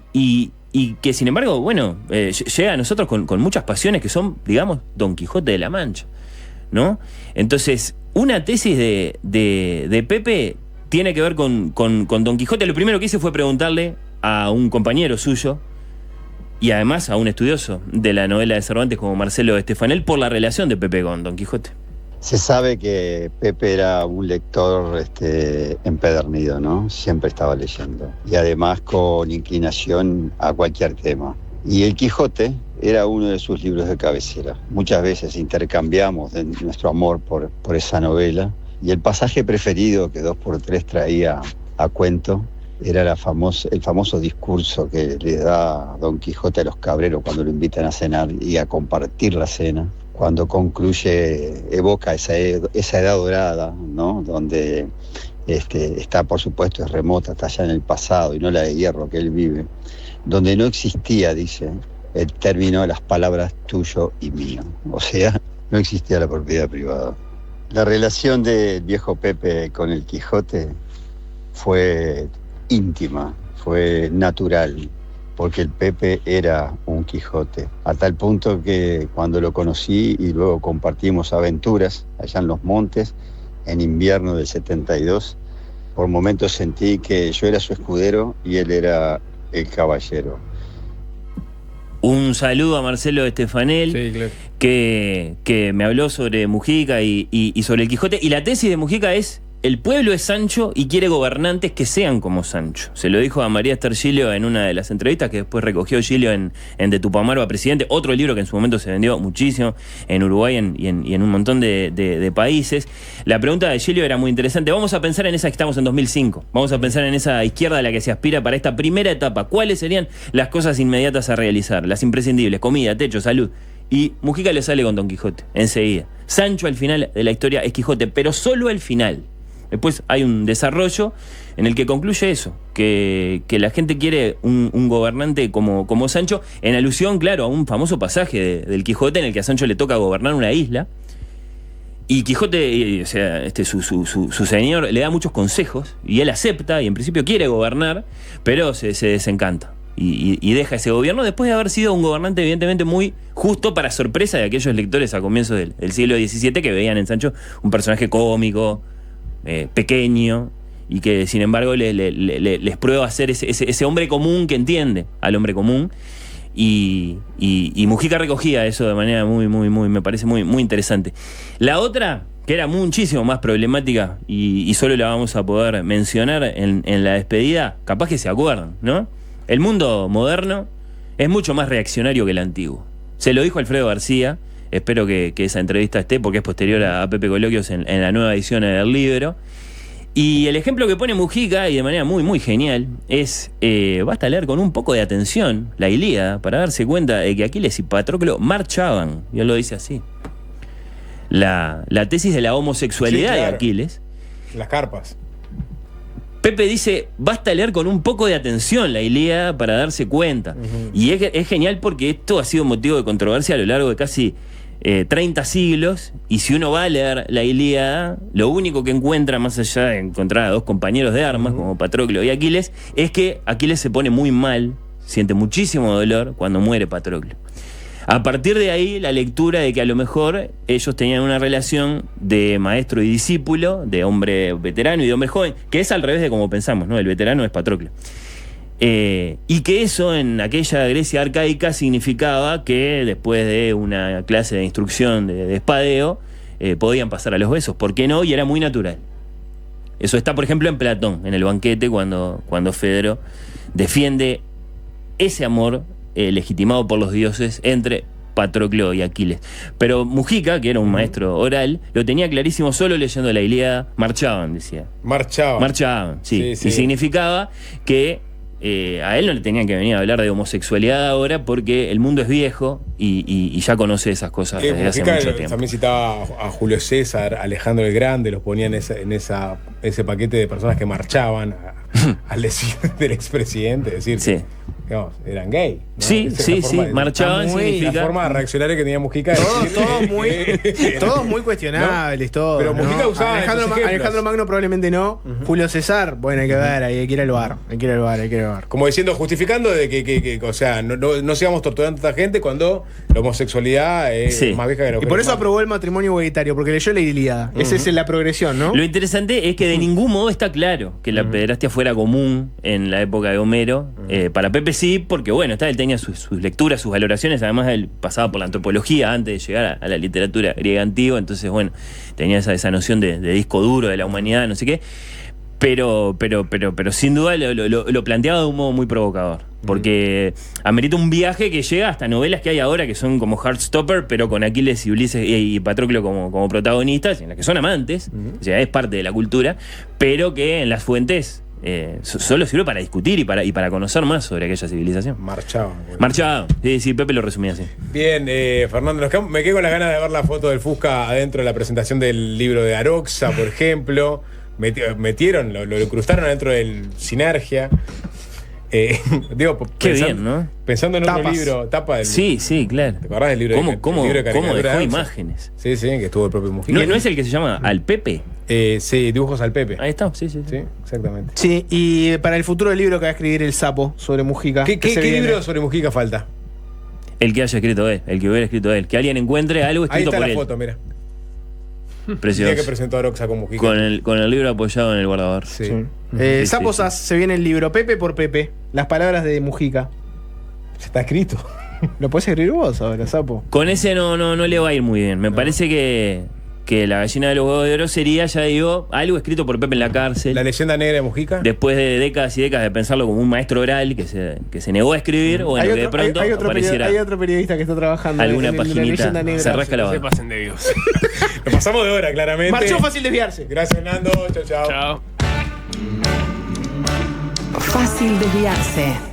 que sin embargo, bueno, llega a nosotros con muchas pasiones que son, digamos, Don Quijote de la Mancha, ¿no? Entonces, una tesis de Pepe tiene que ver con Don Quijote. Lo primero que hice fue preguntarle a un compañero suyo y además a un estudioso de la novela de Cervantes como Marcelo Estefanel por la relación de Pepe con Don Quijote. Se sabe que Pepe era un lector empedernido, ¿no? Siempre estaba leyendo. Y además con inclinación a cualquier tema. Y El Quijote era uno de sus libros de cabecera. Muchas veces intercambiamos nuestro amor por esa novela. Y el pasaje preferido que 2x3 traía a cuento era el famoso discurso que le da Don Quijote a los cabreros cuando lo invitan a cenar y a compartir la cena. Cuando concluye, evoca esa edad dorada, ¿no? Donde está, por supuesto, es remota, está allá en el pasado y no la de hierro que él vive, donde no existía, dice, el término de las palabras tuyo y mío. O sea, no existía la propiedad privada. La relación del viejo Pepe con el Quijote fue íntima, fue natural, porque el Pepe era un Quijote, a tal punto que cuando lo conocí y luego compartimos aventuras allá en los montes, en invierno del 72, por momentos sentí que yo era su escudero y él era el caballero. Un saludo a Marcelo Estefanel, Sí, claro. que me habló sobre Mujica y sobre el Quijote. Y la tesis de Mujica es: el pueblo es Sancho y quiere gobernantes que sean como Sancho. Se lo dijo a María Esther Gilio en una de las entrevistas que después recogió Gilio en De Tupamaro a Presidente, otro libro que en su momento se vendió muchísimo en Uruguay y en un montón de países. La pregunta de Gilio era muy interesante. Vamos a pensar en esa que estamos en 2005. Vamos a pensar en esa izquierda a la que se aspira para esta primera etapa. ¿Cuáles serían las cosas inmediatas a realizar? Las imprescindibles: comida, techo, salud. Y Mujica le sale con Don Quijote, enseguida. Sancho al final de la historia es Quijote, pero solo al final. Después hay un desarrollo en el que concluye eso, que la gente quiere un gobernante como Sancho, en alusión, claro, a un famoso pasaje del Quijote en el que a Sancho le toca gobernar una isla. Y Quijote, o sea, su señor le da muchos consejos y él acepta y en principio quiere gobernar, pero se desencanta y deja ese gobierno después de haber sido un gobernante evidentemente muy justo, para sorpresa de aquellos lectores a comienzos del siglo XVII que veían en Sancho un personaje cómico, pequeño, y que sin embargo les prueba ser ese hombre común que entiende al hombre común. Y Mujica recogía eso de manera muy, me parece muy, muy interesante. La otra, que era muchísimo más problemática y solo la vamos a poder mencionar en la despedida, capaz que se acuerdan, ¿no? El mundo moderno es mucho más reaccionario que el antiguo. Se lo dijo Alfredo García. Espero que esa entrevista esté, porque es posterior a Pepe Coloquios en la nueva edición del libro. Y el ejemplo que pone Mujica, y de manera muy, muy genial, es, basta leer con un poco de atención la Ilíada para darse cuenta de que Aquiles y Patroclo marchaban, y él lo dice así. La tesis de la homosexualidad, sí, claro, de Aquiles. Las carpas. Pepe dice, basta leer con un poco de atención la Ilíada para darse cuenta. Uh-huh. Y es genial porque esto ha sido motivo de controversia a lo largo de casi 30 siglos, y si uno va a leer la Ilíada, lo único que encuentra, más allá de encontrar a dos compañeros de armas, como Patroclo y Aquiles, es que Aquiles se pone muy mal, siente muchísimo dolor cuando muere Patroclo. A partir de ahí, la lectura de que a lo mejor ellos tenían una relación de maestro y discípulo, de hombre veterano y de hombre joven, que es al revés de como pensamos, ¿no? El veterano es Patroclo. Y que eso en aquella Grecia arcaica significaba que después de una clase de instrucción de espadeo podían pasar a los besos. ¿Por qué no? Y era muy natural. Eso está, por ejemplo, en Platón, en el banquete, cuando Fedro defiende ese amor legitimado por los dioses entre Patroclo y Aquiles. Pero Mujica, que era un maestro oral, lo tenía clarísimo solo leyendo la Ilíada. Marchaban, decía. Marchaban, sí. Sí. Y significaba que a él no le tenían que venir a hablar de homosexualidad ahora, porque el mundo es viejo y ya conoce esas cosas desde hace mucho tiempo. También citaba a Julio César, Alejandro el Grande, los ponía en ese paquete de personas que marchaban al decir del expresidente, es decir, sí, digamos, eran gay. ¿no? Sí, Esa sí, es la forma de- marchaban, está muy- significa... La forma reaccionaria que tenía Mujica. de decir Todos muy cuestionables, todos. Pero ¿no? Mujica usaba Alejandro, esos ejemplos. Alejandro Magno probablemente no. Julio César, bueno, hay que ver, hay que ir al bar. Hay que ir al bar, hay que ir al bar. Como diciendo, justificando de que o sea, no sigamos torturando a tanta gente cuando la homosexualidad es Sí. más vieja que la Y por eso aprobó el matrimonio igualitario, porque leyó la Ilíada. Esa es la progresión, ¿no? Lo interesante es que de ningún modo está claro que la pederastia fuera común en la época de Homero. Para Pepe sí, porque bueno, él tenía sus lecturas, sus valoraciones, además él pasaba por la antropología antes de llegar a la literatura griega antigua, entonces bueno, tenía esa noción de disco duro de la humanidad, no sé qué. Pero sin duda lo planteaba de un modo muy provocador. Porque amerita un viaje que llega hasta novelas que hay ahora que son como Heartstopper, pero con Aquiles y Ulises y Patroclo como protagonistas, en las que son amantes, o sea, es parte de la cultura, pero que en las fuentes solo sirve para discutir y para conocer más sobre aquella civilización. Marchaba. Sí, Pepe lo resumía así. Bien, Fernando, me quedo con las ganas de ver la foto del Fusca adentro de la presentación del libro de Aroxa, por ejemplo. Metieron, lo incrustaron adentro del Sinergia. Digo, Qué bien, ¿no? Pensando en otro libro, tapa del. Sí, claro. ¿Te acordás del libro ¿Cómo libro de dejó caricatura de Aroxa? imágenes? Sí, que estuvo el propio Mujica. ¿No es el que se llama Al Pepe? Sí, dibujos al Pepe. Ahí está, sí, exactamente. Sí, y para el futuro libro que va a escribir el Sapo sobre Mujica. ¿Qué libro sobre Mujica falta? El que haya escrito él, el que hubiera escrito él. Que alguien encuentre algo Ahí escrito está por la él. foto, mira. Precioso. El día que presentó a Aroxa con Mujica. Con el libro apoyado en el guardador. Sí. Sapo Sass, se viene el libro Pepe por Pepe. Las palabras de Mujica. Está escrito. ¿Lo puedes escribir vos ahora, Sapo? Con ese no le va a ir muy bien. Me parece que la gallina de los huevos de oro sería, ya digo, algo escrito por Pepe en la cárcel. La leyenda negra de Mujica. Después de décadas y décadas de pensarlo como un maestro oral que se negó a escribir, bueno, que de pronto apareciera hay otro periodista que está trabajando alguna en la paginita, leyenda negra. se rasca la No se boca. pasen de Dios. Lo pasamos de hora, claramente. Marchó fácil desviarse. Gracias, Nando. Chao. Chao. Fácil desviarse.